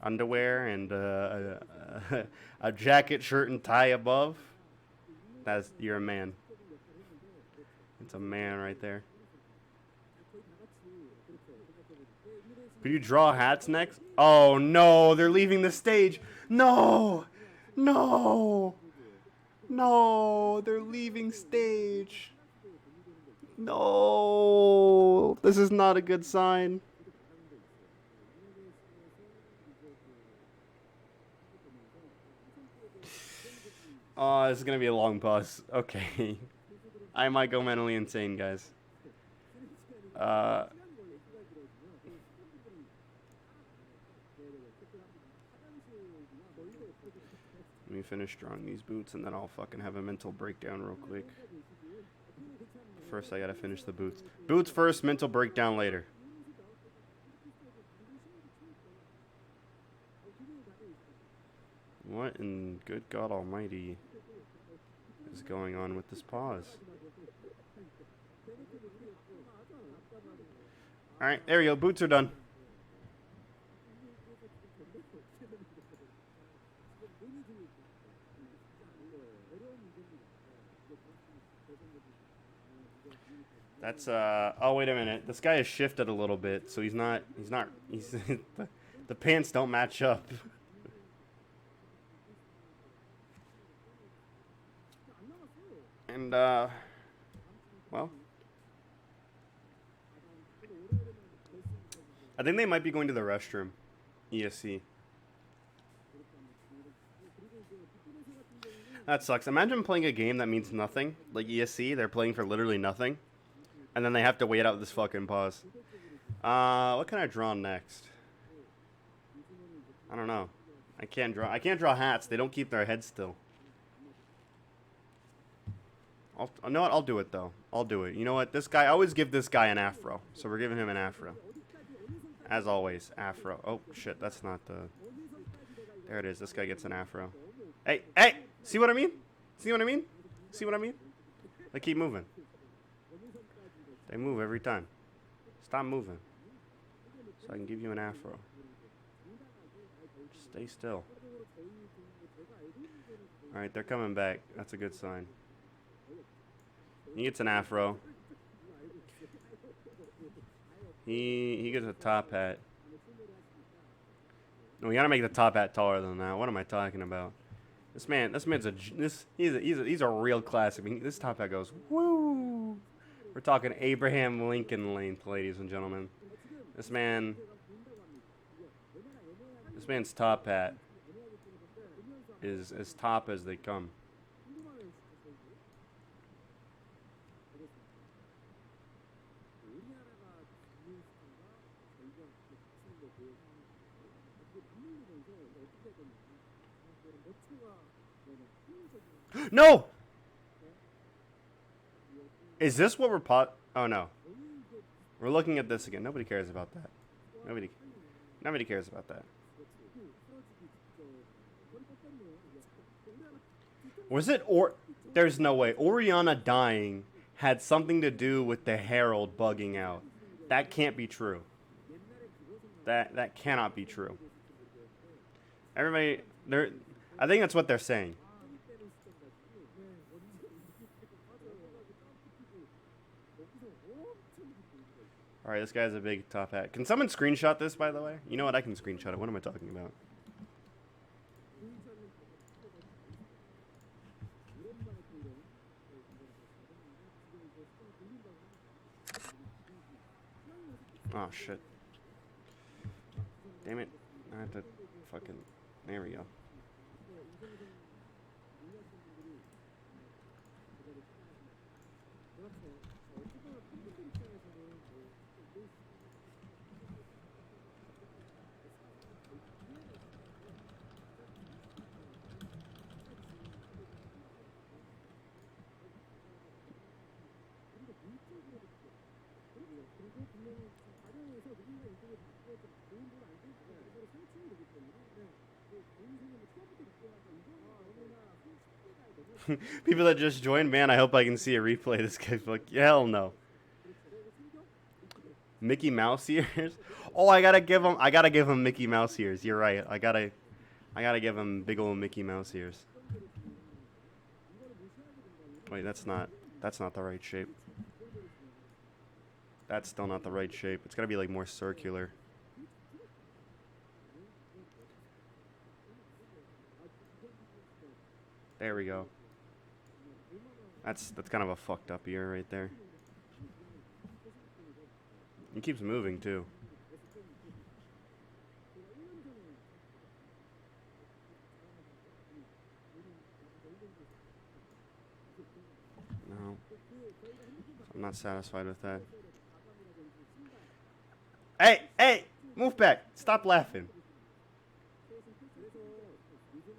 underwear and a jacket, shirt, and tie above, you're a man. It's a man right there. Could you draw hats next? Oh no, they're leaving the stage. No, no, no, they're leaving stage. No, this is not a good sign. Oh, this is gonna be a long pause. Okay. I might go mentally insane, guys. Let me finish drawing these boots and then I'll fucking have a mental breakdown real quick. First, I gotta finish the boots. Boots first, mental breakdown later. What in good God Almighty is going on with this pause? Alright, there we go. Boots are done. That's, oh, wait a minute. This guy has shifted a little bit, so he's the pants don't match up. And, well, I think they might be going to the restroom, ESC. That sucks. Imagine playing a game that means nothing, like ESC. They're playing for literally nothing, and then they have to wait out this fucking pause. What can I draw next? I don't know. I can't draw hats. They don't keep their heads still. You know what? I'll do it, though. I'll do it. You know what? This guy, I always give this guy an afro. So we're giving him an afro. As always, afro. Oh, shit. That's not the... There it is. This guy gets an afro. Hey! Hey! See what I mean? See what I mean? See what I mean? They keep moving. They move every time. Stop moving. So I can give you an afro. Stay still. Alright, they're coming back. That's a good sign. He gets an afro. He gets a top hat. No, we gotta make the top hat taller than that. What am I talking about? This man's he's a real classic. I mean, this top hat goes woo. We're talking Abraham Lincoln length, ladies and gentlemen. This man's top hat is as top as they come. No! Is this what we're Oh, no. We're looking at this again. Nobody cares about that. Nobody cares about that. Was it There's no way. Oriana dying had something to do with the Herald bugging out. That can't be true. That cannot be true. Everybody, I think that's what they're saying. All right, this guy's a big top hat. Can someone screenshot this, by the way? You know what? I can screenshot it. What am I talking about? Oh, shit. Damn it. I have to fucking... There we go. People that just joined, man, I hope I can see a replay. This guy's like, hell no. Mickey Mouse ears? Oh, I gotta give him Mickey Mouse ears. You're right. I gotta give him big old Mickey Mouse ears. Wait, that's not the right shape. That's still not the right shape. It's gotta be like more circular. There we go. That's kind of a fucked up ear right there. He keeps moving too. No. I'm not satisfied with that. Hey! Move back! Stop laughing.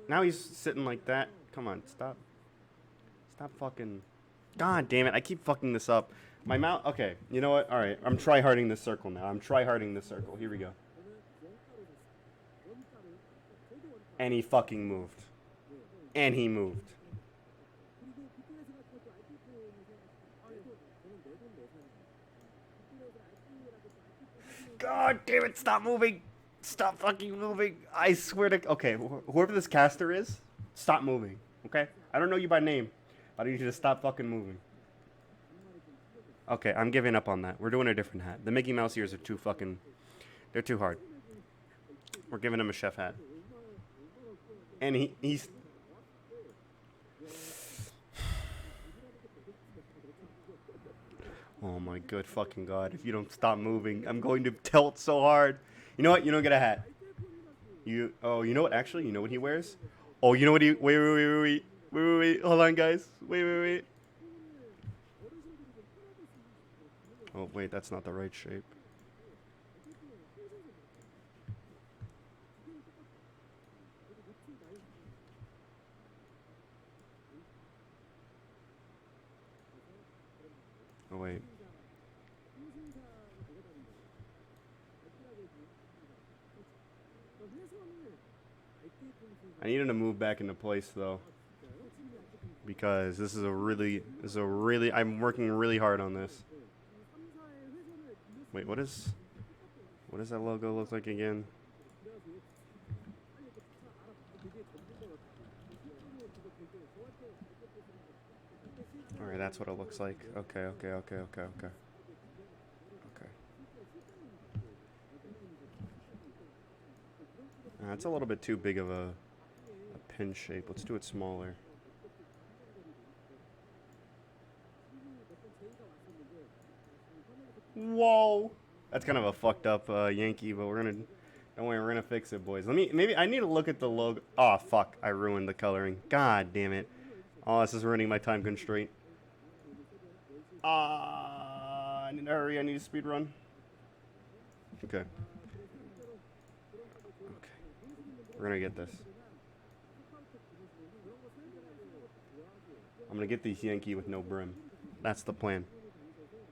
Now he's sitting like that. Come on, stop. Stop fucking... God damn it, I keep fucking this up. My mouth... Okay, you know what? Alright, I'm try-harding this circle now. I'm try-harding this circle. Here we go. And he fucking moved. And he moved. God damn it, stop moving! Stop fucking moving! I swear to... Okay, whoever this caster is, stop moving, okay? I don't know you by name. I need you to stop fucking moving. Okay, I'm giving up on that. We're doing a different hat. The Mickey Mouse ears are too fucking... They're too hard. We're giving him a chef hat. And he's... Oh my good fucking god. If you don't stop moving, I'm going to tilt so hard. You know what? You don't get a hat. Oh, you know what? Actually, you know what he wears? Oh, you know what he... Wait. Hold on, guys. Wait. Oh, wait. That's not the right shape. Oh, wait. I need him to move back into place, though. Because this is a really, I'm working really hard on this. Wait, what does that logo look like again? Alright, that's what it looks like. Okay. It's a little bit too big of a pin shape. Let's do it smaller. Whoa! That's kind of a fucked up Yankee, but don't worry, we're gonna fix it, boys. Maybe I need to look at the logo. Oh, fuck, I ruined the coloring. God damn it. Oh, this is ruining my time constraint. I need to hurry, I need to speed run. Okay. We're gonna get this. I'm gonna get this Yankee with no brim. That's the plan.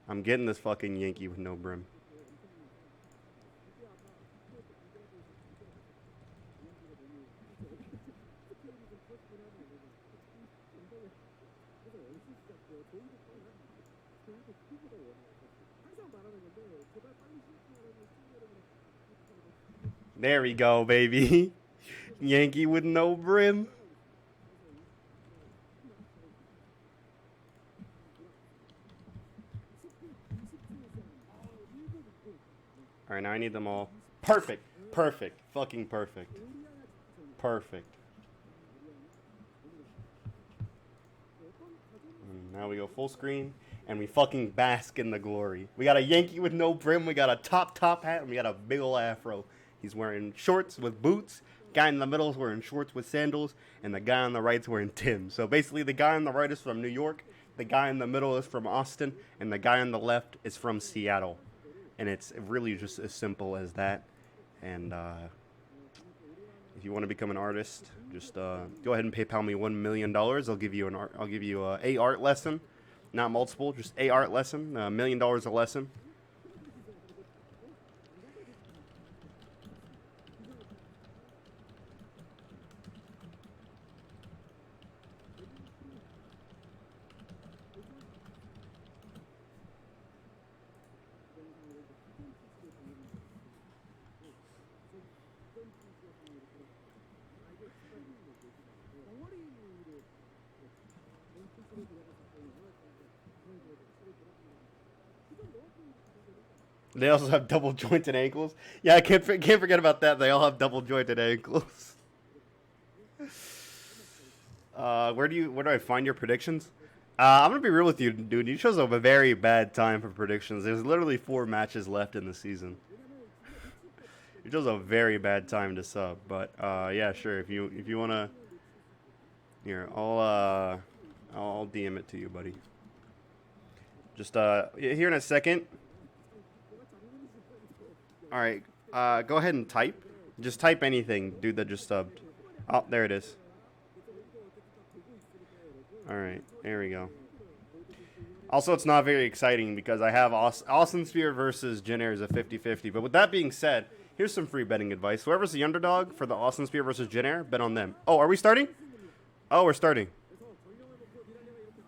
I'm getting this fucking Yankee with no brim. There we go, baby. Yankee with no brim. Alright, now I need them all. Perfect. Perfect. Fucking perfect. Perfect. And now we go full screen, and we fucking bask in the glory. We got a Yankee with no brim, we got a top hat, and we got a big ol' afro. He's wearing shorts with boots. Guy in the middle is wearing shorts with sandals, and the guy on the right is wearing Timbs. So basically, the guy on the right is from New York, the guy in the middle is from Austin, and the guy on the left is from Seattle. And it's really just as simple as that. And if you want to become an artist, just go ahead and PayPal me $1 million. I'll give you a art lesson, not multiple, just a art lesson. $1 million a lesson. They also have double jointed ankles. Yeah, I can't forget about that. They all have double jointed ankles. Where do I find your predictions? I'm gonna be real with you, dude. You chose a very bad time for predictions. There's literally 4 matches left in the season. You chose a very bad time to sub, but yeah, sure. If you wanna, here, I'll DM it to you, buddy. Just here in a second. All right, go ahead and type. Just type anything, dude, that just subbed. Oh, there it is. All right, there we go. Also, it's not very exciting because I have Austin Spear versus Jin Air is a 50-50. But with that being said, here's some free betting advice. Whoever's the underdog for the Austin Spear versus Jin Air, bet on them. Oh, are we starting? Oh, we're starting.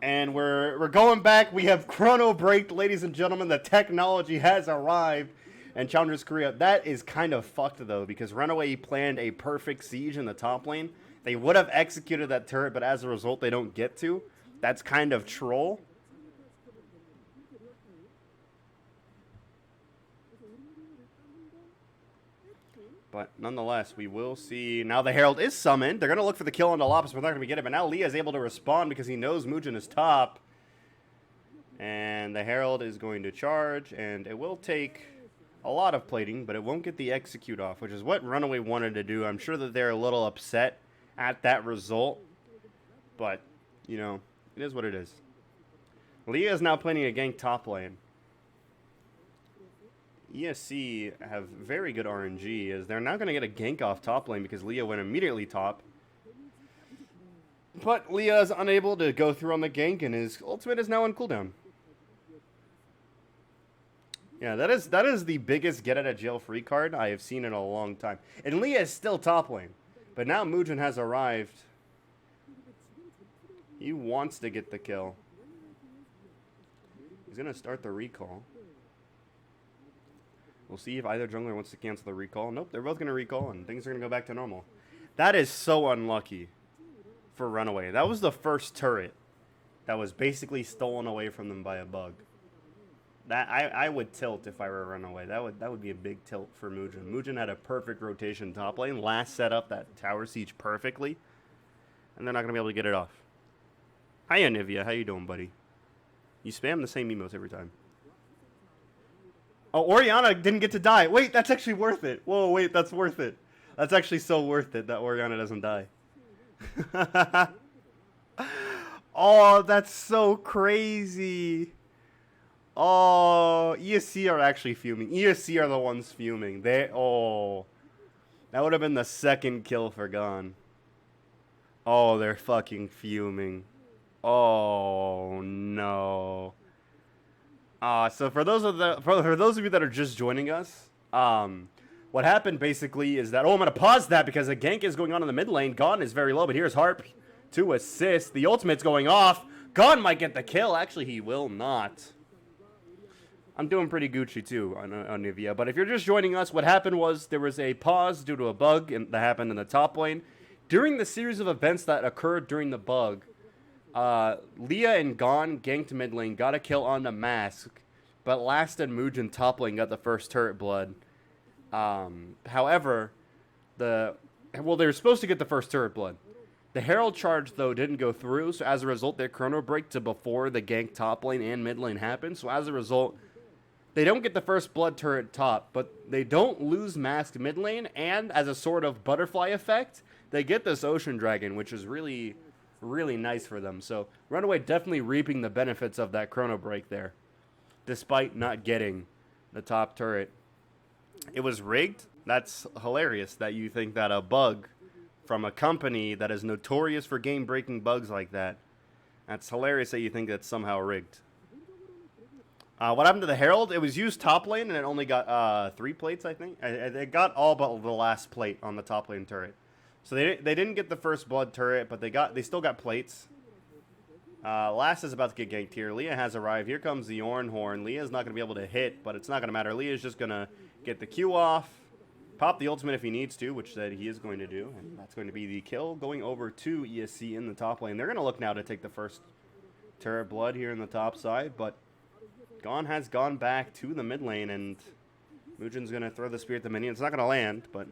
And we're going back. We have chrono break, ladies and gentlemen. The technology has arrived. And Challengers Korea, that is kind of fucked, though, because RunAway planned a perfect siege in the top lane. They would have executed that turret, but as a result, they don't get to. That's kind of troll. But nonetheless, we will see. Now the Herald is summoned. They're going to look for the kill on the Lopus, but they're not going to get it. But now Leah is able to respond because he knows Mugen is top. And the Herald is going to charge, and it will take a lot of plating, but it won't get the execute off, which is what RunAway wanted to do. I'm sure that they're a little upset at that result, but, you know, it is what it is. Leah is now planning a gank top lane. ESC have very good RNG, as they're now going to get a gank off top lane because Leah went immediately top. But Leah is unable to go through on the gank, and his ultimate is now on cooldown. Yeah, that is the biggest get out of jail free card I have seen in a long time. And Leah is still top lane. But now Mugen has arrived. He wants to get the kill. He's going to start the recall. We'll see if either jungler wants to cancel the recall. Nope, they're both going to recall, and things are going to go back to normal. That is so unlucky for RunAway. That was the first turret that was basically stolen away from them by a bug. That I would tilt if I were RunAway. That would be a big tilt for Mugen. Mugen had a perfect rotation top lane. Last set up that tower siege perfectly. And they're not going to be able to get it off. Hiya, Nivea. How you doing, buddy? You spam the same emotes every time. Oh, Orianna didn't get to die. Wait, that's actually worth it. Whoa, wait, that's worth it. That's actually so worth it that Orianna doesn't die. Oh, that's so crazy. Oh, ESC are actually fuming. ESC are the ones fuming. That would have been the second kill for Gon. Oh, they're fucking fuming. Oh no. So for those of you that are just joining us, what happened basically is that I'm gonna pause that because a gank is going on in the mid lane. Gon is very low, but here's Harp to assist. The ultimate's going off. Gon might get the kill. Actually, he will not. I'm doing pretty Gucci too on Nivea. But if you're just joining us, what happened was there was a pause due to a bug that happened in the top lane. During the series of events that occurred during the bug, Leah and Gon ganked mid lane, got a kill on the Mask, but Last and Muujin top lane got the first turret blood. However, they were supposed to get the first turret blood. The Herald charge, though, didn't go through, so as a result, their chrono break to before the gank top lane and mid lane happened. So as a result, they don't get the first blood turret top, but they don't lose Mask mid lane, and as a sort of butterfly effect, they get this Ocean Dragon, which is really, really nice for them. So RunAway definitely reaping the benefits of that chrono break there, despite not getting the top turret. It was rigged? That's hilarious that you think that a bug from a company that is notorious for game-breaking bugs like that. That's hilarious that you think that's somehow rigged. What happened to the Herald? It was used top lane, and it only got 3 plates, I think. It got all but the last plate on the top lane turret. So they didn't get the first blood turret, but they still got plates. Last is about to get ganked here. Leah has arrived. Here comes the Orn Horn. Leah's not going to be able to hit, but it's not going to matter. Leah's just going to get the Q off, pop the ultimate if he needs to, which that he is going to do, and that's going to be the kill going over to ESC in the top lane. They're going to look now to take the first turret blood here in the top side, but Gon has gone back to the mid lane, and Muujin's going to throw the spear at the minion. It's not going to land, but...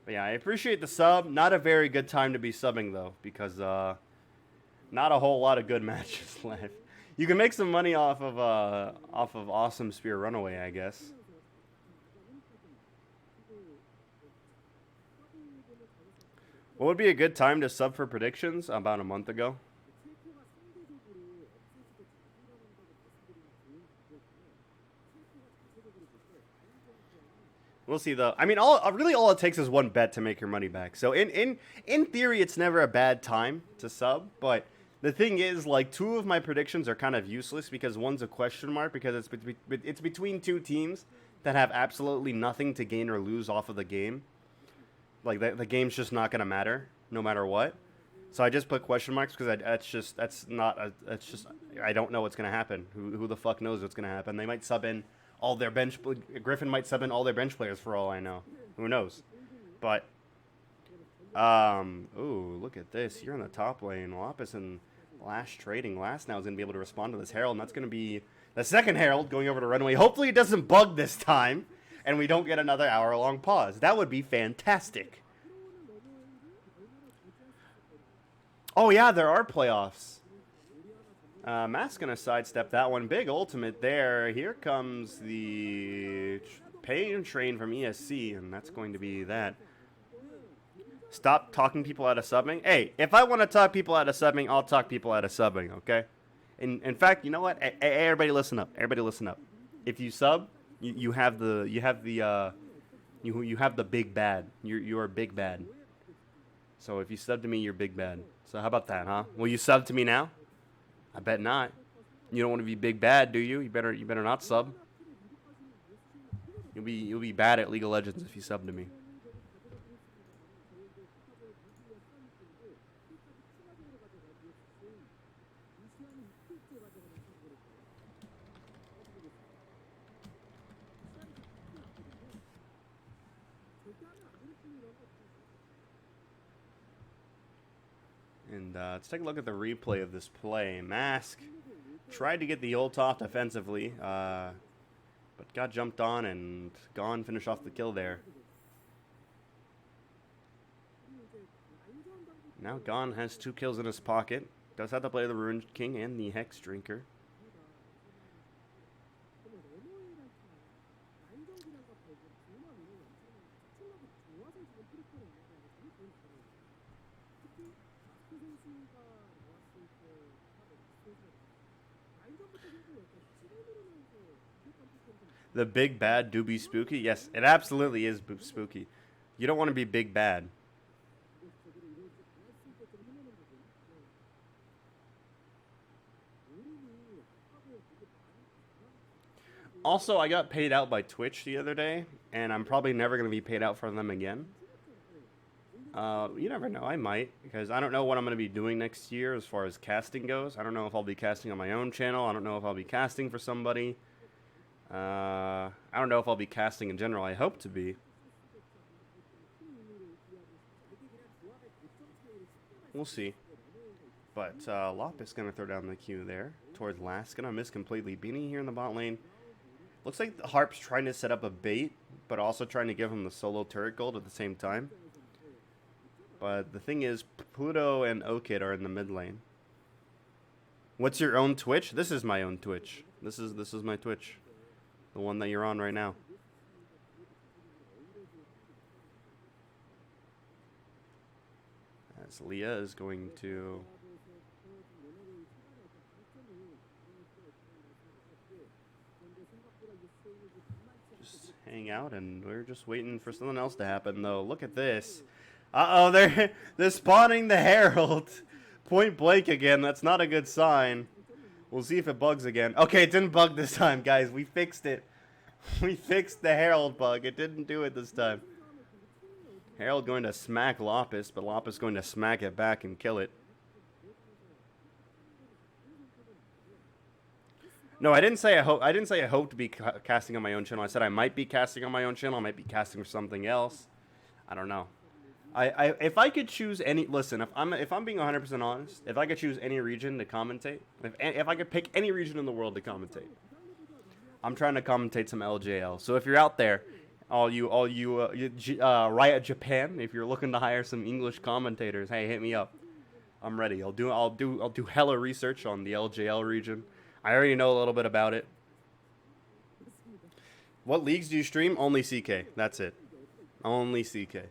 But yeah, I appreciate the sub. Not a very good time to be subbing, though, because not a whole lot of good matches left. You can make some money off of Awesome Spear RunAway, I guess. What would be a good time to sub for predictions? About a month ago. We'll see though. I mean, all it takes is one bet to make your money back. So in theory, it's never a bad time to sub. But the thing is, like, 2 of my predictions are kind of useless because one's a question mark because it's between 2 teams that have absolutely nothing to gain or lose off of the game. Like the game's just not gonna matter no matter what. So I just put question marks because I don't know what's gonna happen. Who the fuck knows what's gonna happen? They might sub in all their bench. Griffin might sub in all their bench players for all I know. Who knows? But ooh, look at this. You're in the top lane. Lapis and Lash trading. Lash now is gonna be able to respond to this Herald, and that's gonna be the second Herald going over to RunAway. Hopefully it doesn't bug this time, and we don't get another hour-long pause. That would be fantastic. Oh yeah, there are playoffs. Matt's gonna sidestep that one. Big ultimate there. Here comes the pain train from ESC, and that's going to be that. Stop talking people out of subbing. Hey, if I want to talk people out of subbing, I'll talk people out of subbing, okay? In fact, you know what? Hey, everybody listen up. Everybody listen up. If you sub, you have the big bad. You're big bad. So if you sub to me, you're big bad. So how about that, huh? Will you sub to me now? I bet not. You don't want to be big bad, do you? You better not sub. You'll be bad at League of Legends if you sub to me. And let's take a look at the replay of this play. Mask tried to get the ult off defensively, but got jumped on and Gon finished off the kill there. Now Gon has 2 kills in his pocket. Does have to play the Rune King and the Hex Drinker. The big bad do be spooky? Yes, it absolutely is spooky. You don't want to be big bad. Also, I got paid out by Twitch the other day, and I'm probably never going to be paid out from them again. You never know, I might, because I don't know what I'm going to be doing next year as far as casting goes. I don't know if I'll be casting on my own channel. I don't know if I'll be casting for somebody. I don't know if I'll be casting in general. I hope to be. We'll see. But Lop is going to throw down the Q there towards last. Going to miss completely. Beanie here in the bot lane. Looks like Harp's trying to set up a bait, but also trying to give him the solo turret gold at the same time. But the thing is, Pluto and Okid are in the mid lane. What's your own Twitch? This is my own Twitch. This is my Twitch. The one that you're on right now. As Leah is going to just hang out, and we're just waiting for something else to happen, though. Look at this. Uh-oh, they're spawning the Herald. Point blank again. That's not a good sign. We'll see if it bugs again. Okay, it didn't bug this time, guys. We fixed it. We fixed the Herald bug. It didn't do it this time. Herald going to smack Lopus, but Lopus going to smack it back and kill it. No, I didn't say I hope to be casting on my own channel. I said I might be casting on my own channel. I might be casting for something else. I don't know. If I could choose any, listen, if I'm being 100% honest, if I could choose any region to commentate, if I could pick any region in the world to commentate, I'm trying to commentate some LJL. So if you're out there, all you Riot Japan, if you're looking to hire some English commentators, hey, hit me up. I'm ready. I'll do hella research on the LJL region. I already know a little bit about it. What leagues do you stream? Only CK. That's it. Only CK.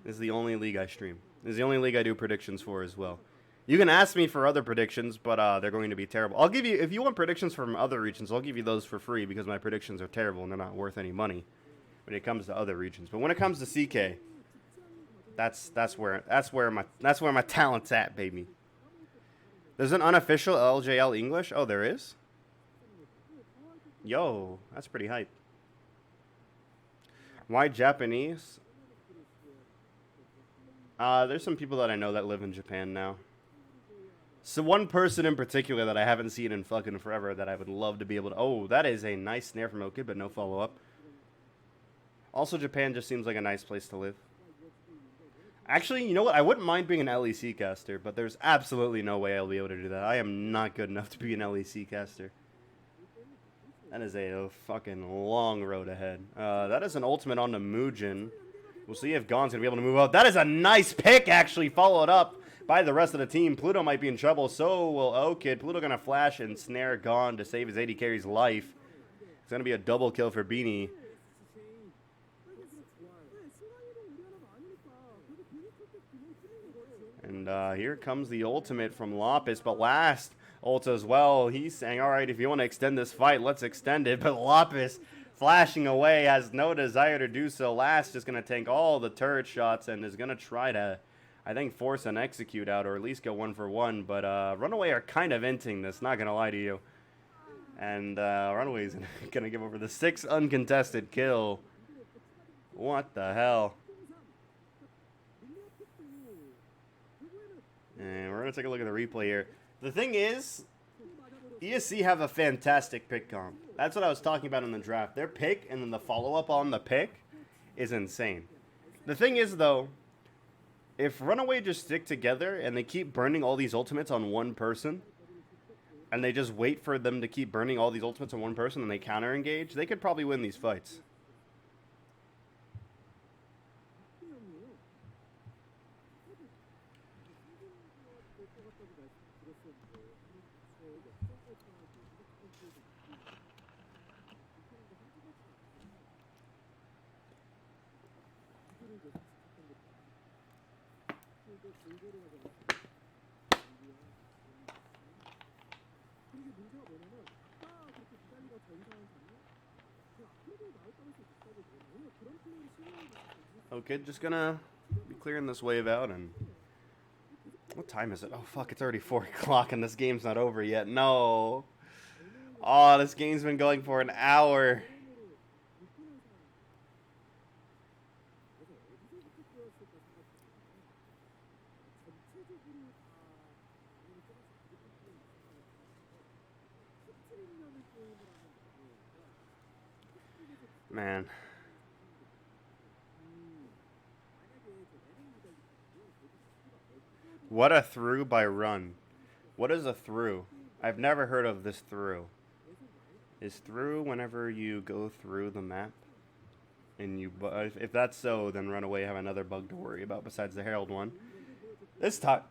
This is the only league I stream. This is the only league I do predictions for as well. You can ask me for other predictions, but they're going to be terrible. I'll give you, if you want predictions from other regions, I'll give you those for free because my predictions are terrible and they're not worth any money when it comes to other regions. But when it comes to CK, that's where my talent's at, baby. There's an unofficial LJL English. Oh, there is. Yo, that's pretty hype. Why Japanese? There's some people that I know that live in Japan now. So one person in particular that I haven't seen in fucking forever that I would love to be able to... Oh, that is a nice snare from Okid, but no follow-up. Also, Japan just seems like a nice place to live. Actually, you know what? I wouldn't mind being an LEC caster, but there's absolutely no way I'll be able to do that. I am not good enough to be an LEC caster. That is a fucking long road ahead. That is an ultimate on the Muujin. We'll see if Gon's going to be able to move out. That is a nice pick, actually, followed up by the rest of the team. Pluto might be in trouble. So will Okid. Pluto going to flash and snare Gon to save his AD carry's life. It's going to be a double kill for Beanie. And here comes the ultimate from Lopus, but last ult as well. He's saying, all right, if you want to extend this fight, let's extend it. But Lopus flashing away, has no desire to do so. Last is going to tank all the turret shots and is going to try to, I think, force an execute out or at least go 1-for-1. But RunAway are kind of inting this, not going to lie to you. And RunAway is going to give over the 6th uncontested kill. What the hell? And we're going to take a look at the replay here. The thing is, ESC have a fantastic pick comp. That's what I was talking about in the draft. Their pick and then the follow-up on the pick is insane. The thing is, though, if RunAway just stick together and they keep burning all these ultimates on one person, and they just wait for them to keep burning all these ultimates on one person and they counter-engage, they could probably win these fights. Okay, just gonna be clearing this wave out. And what time is it? Oh fuck, it's already 4 o'clock and this game's not over yet. No. Oh, this game's been going for an hour. Man. What a through by Run. What is a through? I've never heard of this through. Is through whenever you go through the map? And you, if that's so, then RunAway have another bug to worry about besides the Herald one. This time,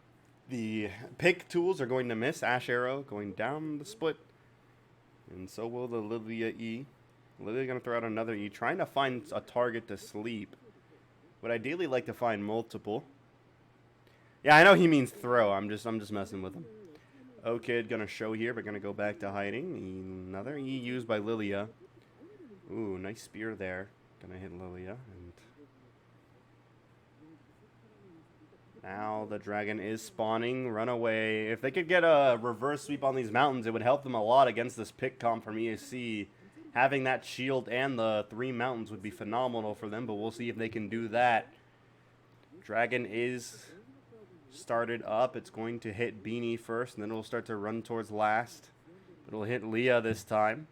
the pick tools are going to miss. Ash Arrow going down the split. And so will the Lilia E. Lilia going to throw out another E, trying to find a target to sleep. Would ideally like to find multiple. Yeah, I know he means throw. I'm just messing with him. O-Kid gonna show here, but gonna go back to hiding. Another E used by Lilia. Ooh, nice spear there. Gonna hit Lilia. And now the dragon is spawning. RunAway. If they could get a reverse sweep on these mountains, it would help them a lot against this pick comp from ESC. Having that shield and the 3 mountains would be phenomenal for them, but we'll see if they can do that. Dragon is started up. It's going to hit Beanie first, and then it'll start to run towards last. It'll hit Leah this time.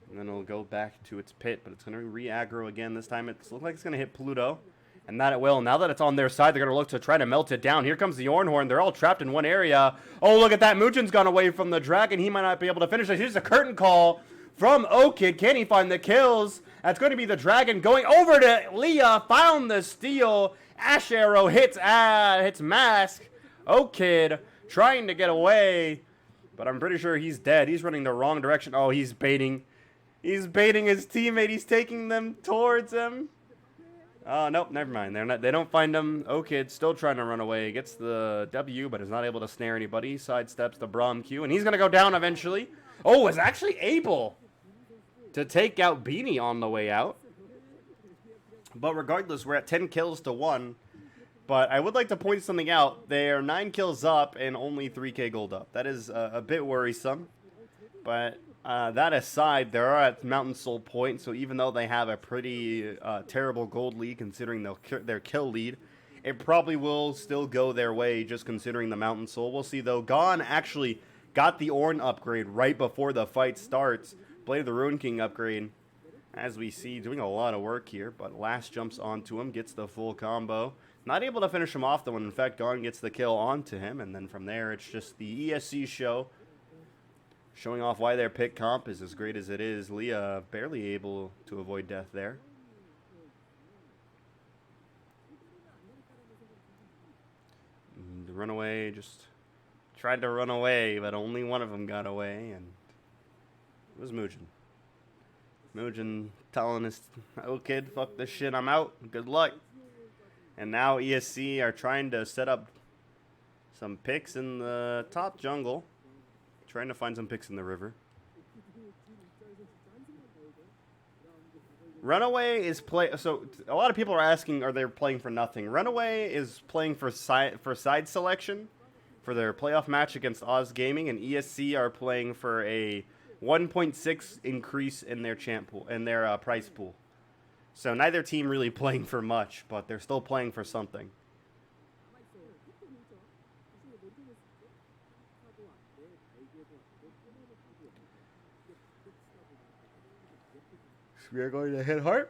And then it'll go back to its pit, but it's going to re-aggro again. This time it looks like it's going to hit Pluto. And that it will. Now that it's on their side, they're going to look to try to melt it down. Here comes the Ornhorn. They're all trapped in one area. Oh, look at that. Muujin's gone away from the dragon. He might not be able to finish it. Here's a curtain call from O-Kid. Can he find the kills? That's going to be the dragon going over to Leah. Found the steal. Ash Arrow hits Mask. O-Kid trying to get away, but I'm pretty sure he's dead. He's running the wrong direction. Oh, he's baiting. He's baiting his teammate. He's taking them towards him. Oh, nope, never mind. They don't find him. O-Kid still trying to run away. Gets the W, but is not able to snare anybody. Sidesteps the Braum Q, and he's going to go down eventually. Oh, is actually able to take out Beanie on the way out. But regardless, we're at 10 kills to 1. But I would like to point something out. They are 9 kills up and only 3k gold up. That is a bit worrisome. But that aside, they're at Mountain Soul point. So even though they have a pretty terrible gold lead considering their kill lead, it probably will still go their way just considering the Mountain Soul. We'll see though. Gon actually got the Ornn upgrade right before the fight starts. Blade of the Ruin King upgrade. As we see, doing a lot of work here, but Last jumps onto him, gets the full combo. Not able to finish him off, though, when in fact Gon gets the kill onto him, and then from there, it's just the ESC show, showing off why their pick comp is as great as it is. Leah barely able to avoid death there. And the RunAway just tried to run away, but only one of them got away, and it was Muujin. Muujin telling his, oh kid, fuck this shit, I'm out, good luck. And now ESC are trying to set up some picks in the top jungle. Trying to find some picks in the river. RunAway is so a lot of people are asking, are they playing for nothing? RunAway is playing for side selection for their playoff match against Oz Gaming, and ESC are playing for a 1.6 increase in their prize pool. So neither team really playing for much, but they're still playing for something. We are going to hit Harp.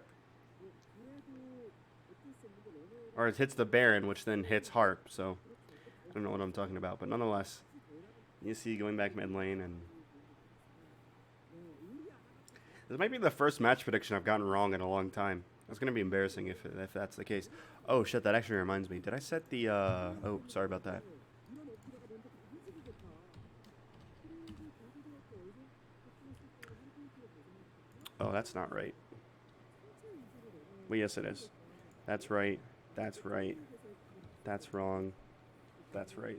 Or it hits the Baron, which then hits Harp. So I don't know what I'm talking about, but nonetheless, you see going back mid lane, and this might be the first match prediction I've gotten wrong in a long time. It's going to be embarrassing if that's the case. Oh, shit, that actually reminds me. Did I set the, oh, sorry about that. Oh, that's not right. Well, yes, it is. That's right. That's right. That's wrong. That's right.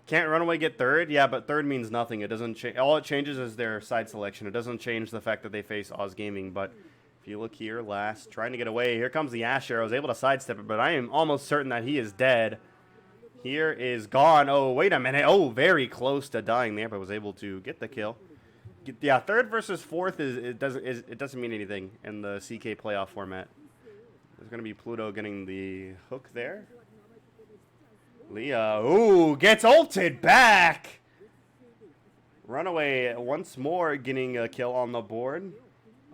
Can't RunAway get third? Yeah, but third means nothing. It doesn't change. All it changes is their side selection. It doesn't change the fact that they face Oz Gaming. But if you look here, last, trying to get away. Here comes the Ash Arrow. I was able to sidestep it, but I am almost certain that he is dead. Here is gone. Oh, wait a minute. Oh, very close to dying there, but was able to get the kill. Yeah, third versus fourth it doesn't mean anything in the CK playoff format. There's going to be Pluto getting the hook there. Leah, ooh, gets ulted back. RunAway once more getting a kill on the board.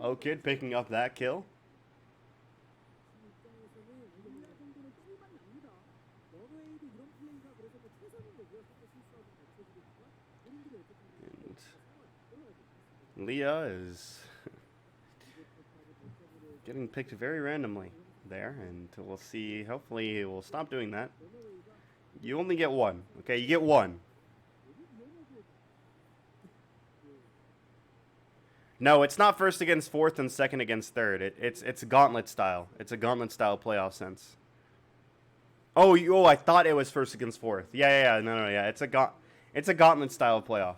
Okid picking up that kill. And Leah is getting picked very randomly there, and we'll see. Hopefully he will stop doing that. You only get one. Okay, you get one. No, it's not first against fourth and second against third. It's a gauntlet style. It's a gauntlet style playoff sense. Oh, I thought it was first against fourth. Yeah. No, yeah. It's a gauntlet style playoff.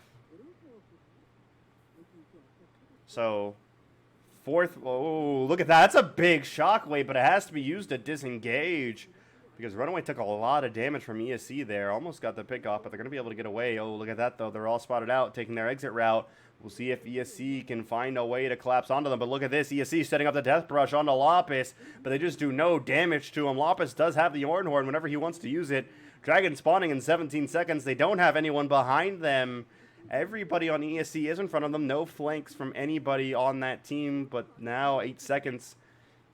So, fourth. Oh, look at that. That's a big shockwave, but it has to be used to disengage. Because RunAway took a lot of damage from ESC there. Almost got the pick off, but they're going to be able to get away. Oh, look at that, though. They're all spotted out, taking their exit route. We'll see if ESC can find a way to collapse onto them. But look at this. ESC setting up the death brush onto Lopus, but they just do no damage to him. Lopus does have the Horn whenever he wants to use it. Dragon spawning in 17 seconds. They don't have anyone behind them. Everybody on ESC is in front of them. No flanks from anybody on that team, but now 8 seconds.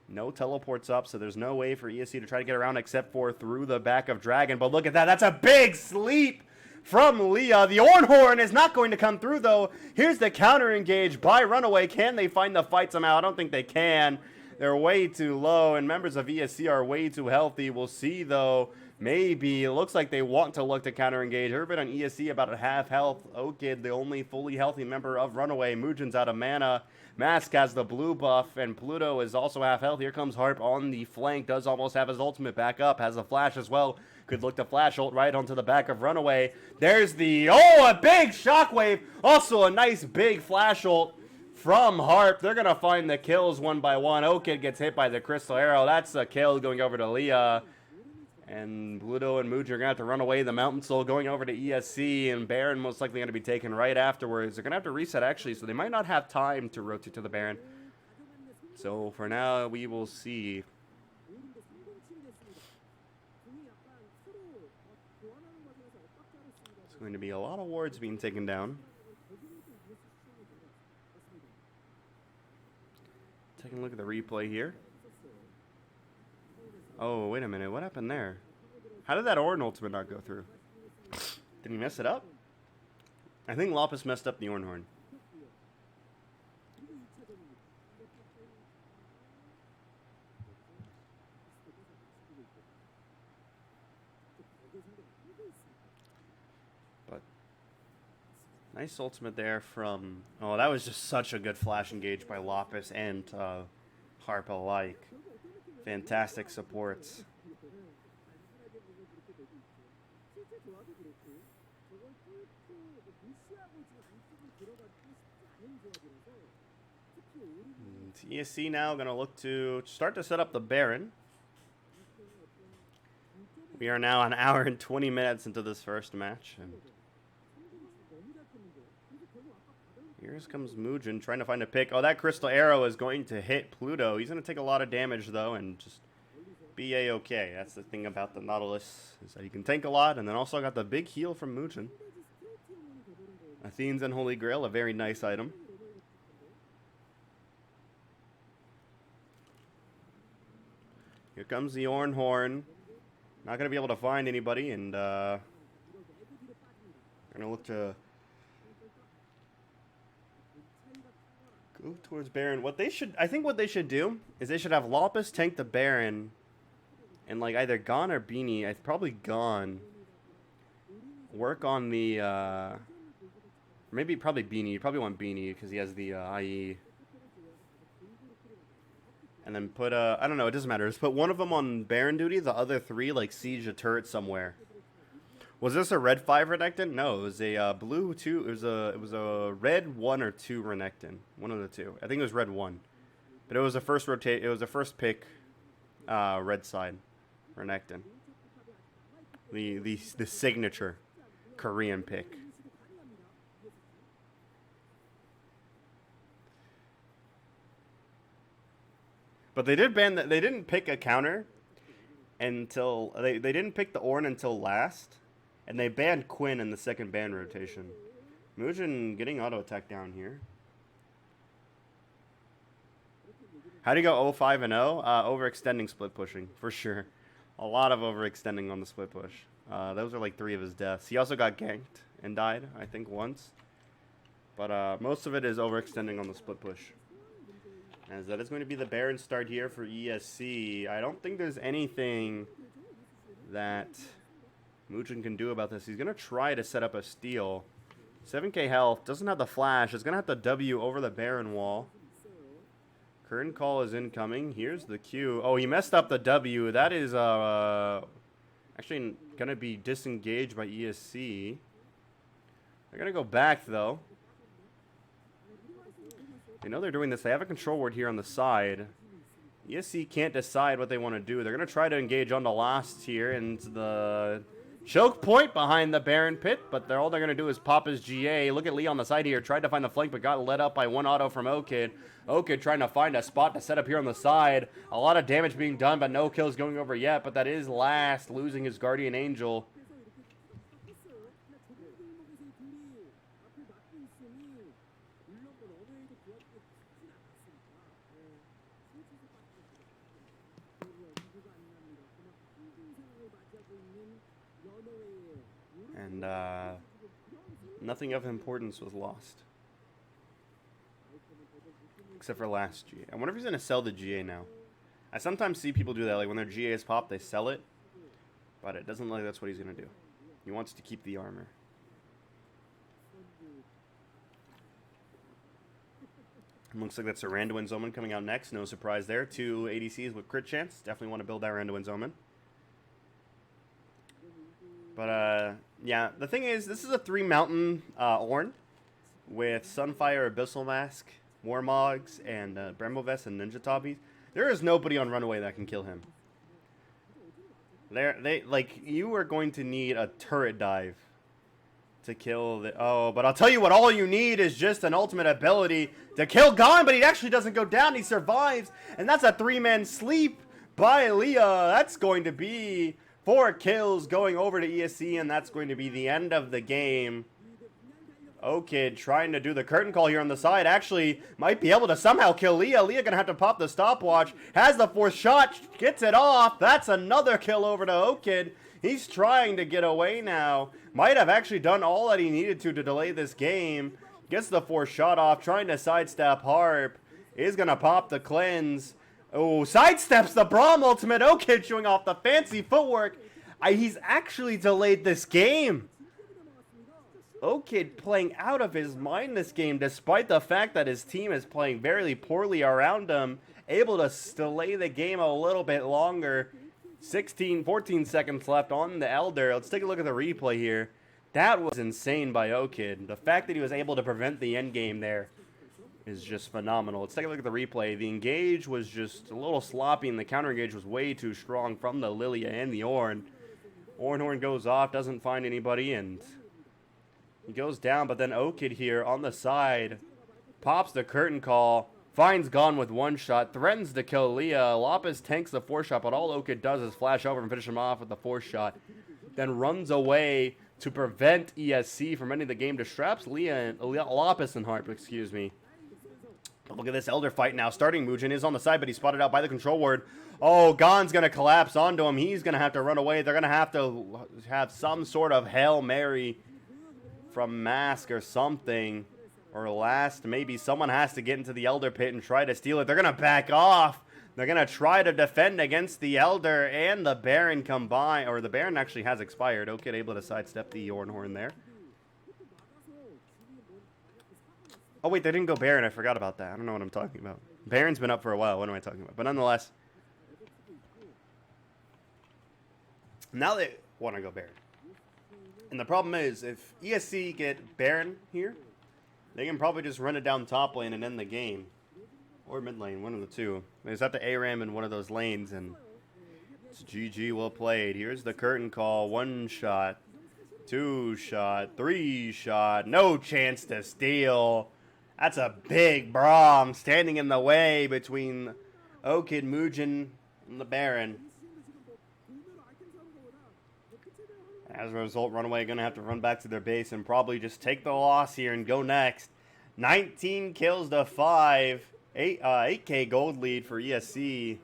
No teleports up, so there's no way for ESC to try to get around except for through the back of Dragon. But look at that. That's a big sleep from Leah. The Ornhorn is not going to come through, though. Here's the counter engage by RunAway. Can they find the fight somehow? I don't think they can. They're way too low, and members of ESC are way too healthy. We'll see, though. Maybe. It looks like they want to look to counter engage. Everybody on ESC about at half health. Okid, the only fully healthy member of RunAway. Mujin's out of mana. Mask has the blue buff, and Pluto is also half health. Here comes Harp on the flank. Does almost have his ultimate back up. Has a flash as well. Could look to flash ult right onto the back of RunAway. There's the... Oh, a big shockwave. Also a nice big flash ult from Harp. They're going to find the kills one by one. Okid gets hit by the Crystal Arrow. That's a kill going over to Leah. And Pluto and Muj are going to have to run away. The Mountain Soul going over to ESC, and Baron most likely going to be taken right afterwards. They're going to have to reset, actually, so they might not have time to rotate to the Baron. So for now, we will see. It's going to be a lot of wards being taken down. Taking a look at the replay here. Oh, wait a minute. What happened there? How did that Ornn ultimate not go through? Did he mess it up? I think Lopus messed up the Ornhorn. But nice ultimate there from... Oh, that was just such a good flash engage by Lopus and Harp alike. Fantastic supports. And ESC now going to look to start to set up the Baron. We are now an hour and 20 minutes into this first match. And here comes Mujin trying to find a pick. Oh, that Crystal Arrow is going to hit Pluto. He's going to take a lot of damage, though, and just be A-okay. That's the thing about the Nautilus, is that he can tank a lot, and then also got the big heal from Mujin. Athene's Unholy Grail, a very nice item. Here comes the Ornhorn. Not going to be able to find anybody, and going to look to go towards Baron. I think what they should do is they should have Lopus tank the Baron and like either Gon or Beanie. Probably Gon. Work on the, probably Beanie. You probably want Beanie because he has the IE. And then I don't know, it doesn't matter. Just put one of them on Baron duty, the other three like siege a turret somewhere. Was this a red 5 Renekton? No, it was a blue 2. It was a red 1 or 2 Renekton. One of the two. I think it was red 1. But it was a first rotate. It was a first pick red side Renekton. The signature Korean pick. But they did ban they didn't pick a counter until they didn't pick the Ornn until last, and they banned Quinn in the second ban rotation. Muujin getting auto attack down here. How do you go 0-5 and 0? Overextending, split pushing for sure. A lot of overextending on the split push. Those are like 3 of his deaths. He also got ganked and died, I think, once. But most of it is overextending on the split push. As that is going to be the Baron start here for ESC. I don't think there's anything that Muujin can do about this. He's going to try to set up a steal. 7k health. Doesn't have the flash. Is going to have the W over the Baron wall. Curtain call is incoming. Here's the Q. Oh, he messed up the W. That is actually going to be disengaged by ESC. They're going to go back, though. They know they're doing this. They have a control ward here on the side. ESC can't decide what they want to do. They're going to try to engage on the last here into the choke point behind the Baron pit, but all they're going to do is pop his GA. Look at Lee on the side here. Tried to find the flank, but got led up by one auto from Okid. Okid trying to find a spot to set up here on the side. A lot of damage being done, but no kills going over yet. But that is last, losing his Guardian Angel. And nothing of importance was lost. Except for last GA. I wonder if he's going to sell the GA now. I sometimes see people do that. Like when their GA is popped, they sell it. But it doesn't look like that's what he's going to do. He wants to keep the armor. It looks like that's a Randuin's Omen coming out next. No surprise there. 2 ADCs with crit chance. Definitely want to build that Randuin's Omen. But, yeah, the thing is, this is a 3 mountain Ornn with Sunfire, Abyssal Mask, Warmogs, and Brembovest and Ninja Tobbies. There is nobody on RunAway that can kill him. You are going to need a turret dive to kill the... Oh, but I'll tell you what, all you need is just an ultimate ability to kill Gon, but he actually doesn't go down, he survives, and that's a 3-man sleep by Leah. That's going to be 4 kills going over to ESC, and that's going to be the end of the game. Okid trying to do the curtain call here on the side. Actually, might be able to somehow kill Leah. Leah gonna have to pop the stopwatch. Has the 4th shot. Gets it off. That's another kill over to Okid. He's trying to get away now. Might have actually done all that he needed to delay this game. Gets the 4th shot off. Trying to sidestep Harp. Is gonna pop the cleanse. Oh, sidesteps the Braum ultimate. Okid showing off the fancy footwork. He's actually delayed this game. Okid playing out of his mind this game, despite the fact that his team is playing very poorly around him. Able to delay the game a little bit longer. 14 seconds left on the Elder. Let's take a look at the replay here. That was insane by Okid. The fact that he was able to prevent the end game there is just phenomenal. Let's take a look at the replay. The engage was just a little sloppy, and the counter engage was way too strong from the Lilia and the Ornn. Ornn goes off, doesn't find anybody, and he goes down, but then Okid here on the side pops the curtain call, finds Gon with 1 shot, threatens to kill Leah. Lapis tanks the 4th shot, but all Okid does is flash over and finish him off with the 4th shot. Then runs away to prevent ESC from ending the game. Distraps Lapis and Harp, excuse me. But look at this Elder fight now. Starting Muujin is on the side, but he's spotted out by the control ward. Oh, Gon's going to collapse onto him. He's going to have to run away. They're going to have some sort of Hail Mary from Mask or something. Or last, maybe someone has to get into the Elder pit and try to steal it. They're going to back off. They're going to try to defend against the Elder and the Baron combined. Or the Baron actually has expired. Okid able to sidestep the Ornn there. Oh, wait, they didn't go Baron. I forgot about that. I don't know what I'm talking about. Baron's been up for a while. What am I talking about? But nonetheless, now they want to go Baron. And the problem is, if ESC get Baron here, they can probably just run it down top lane and end the game. Or mid lane, one of the two. They just have to ARAM in one of those lanes, and it's GG, well played. Here's the curtain call. 1 shot, 2 shot, 3 shot. No chance to steal. That's a big Braum standing in the way between Okid, Mugen, and the Baron. As a result, RunAway going to have to run back to their base and probably just take the loss here and go next. 19 kills to 5. 8K gold lead for ESC.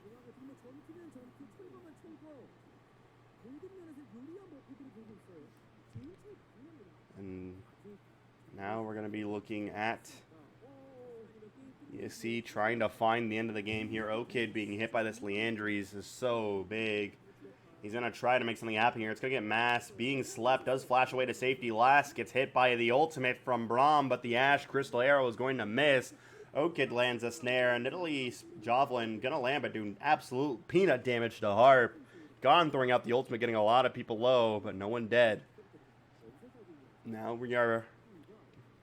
And now we're going to be looking at ESC trying to find the end of the game here. Okid being hit by this Leandries is so big. He's going to try to make something happen here. It's going to get mass. Being slept does flash away to safety. Last gets hit by the ultimate from Braum, but the Ash Crystal Arrow is going to miss. Okid lands a snare, and Italy's Javelin going to land, but doing absolute peanut damage to Harp. Gone throwing out the ultimate, getting a lot of people low, but no one dead. Now we are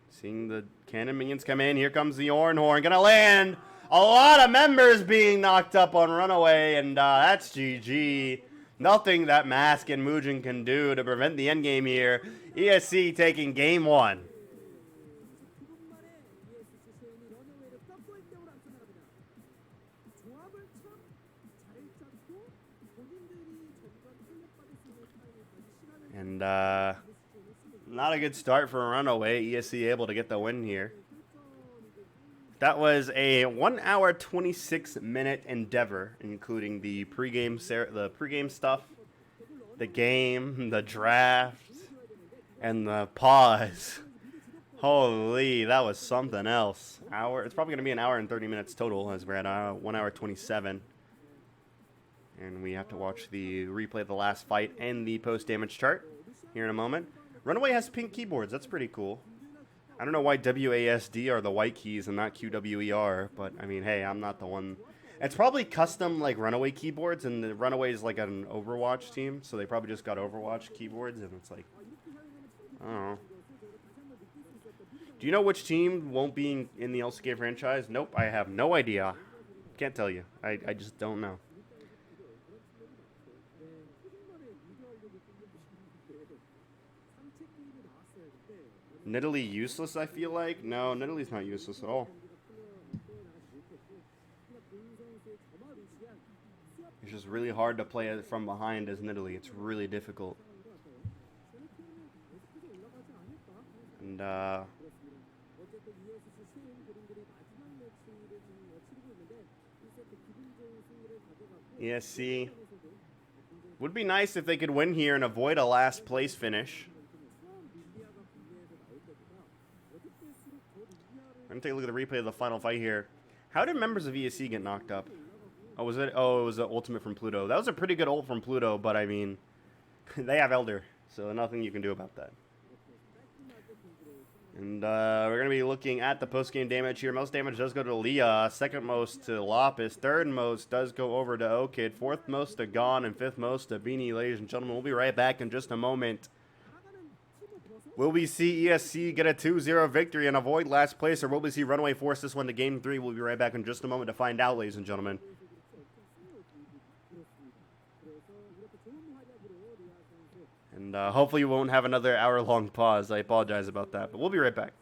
seeing the cannon minions come in. Here comes the Ornhorn. Going to land. A lot of members being knocked up on RunAway, and that's GG. Nothing that Mask and Mugen can do to prevent the endgame here. ESC taking game 1. And not a good start for RunAway. ESC able to get the win here. That was a 1 hour 26-minute endeavor, including the pregame stuff, the game, the draft, and the pause. Holy, that was something else. It's probably going to be an hour and 30 minutes total, as we're at 1 hour 27. And we have to watch the replay of the last fight and the post-damage chart here in a moment. RunAway has pink keyboards. That's pretty cool. I don't know why WASD are the white keys and not QWER, but I mean, hey, I'm not the one. It's probably custom like RunAway keyboards, and the RunAway is like an Overwatch team, so they probably just got Overwatch keyboards, and it's like, I don't know. Do you know which team won't be in the LCK franchise? Nope, I have no idea. Can't tell you. I just don't know. Nidalee useless, I feel like? No, Nidalee's not useless at all. It's just really hard to play it from behind as Nidalee. It's really difficult. And, ESC. Would be nice if they could win here and avoid a last place finish. I'm gonna take a look at the replay of the final fight here. How did members of ESC get knocked up? Oh, was it? Oh, it was an ultimate from Pluto. That was a pretty good ult from Pluto, but I mean, they have Elder, so nothing you can do about that. And we're gonna be looking at the post-game damage here. Most damage does go to Leah. Second most to Lapis. Third most does go over to Okid. Fourth most to Gon, and fifth most to Beanie. Ladies and gentlemen, we'll be right back in just a moment. Will we see ESC get a 2-0 victory and avoid last place, or will we see RunAway force this one to game 3? We'll be right back in just a moment to find out, ladies and gentlemen. And hopefully we won't have another hour-long pause. I apologize about that, but we'll be right back.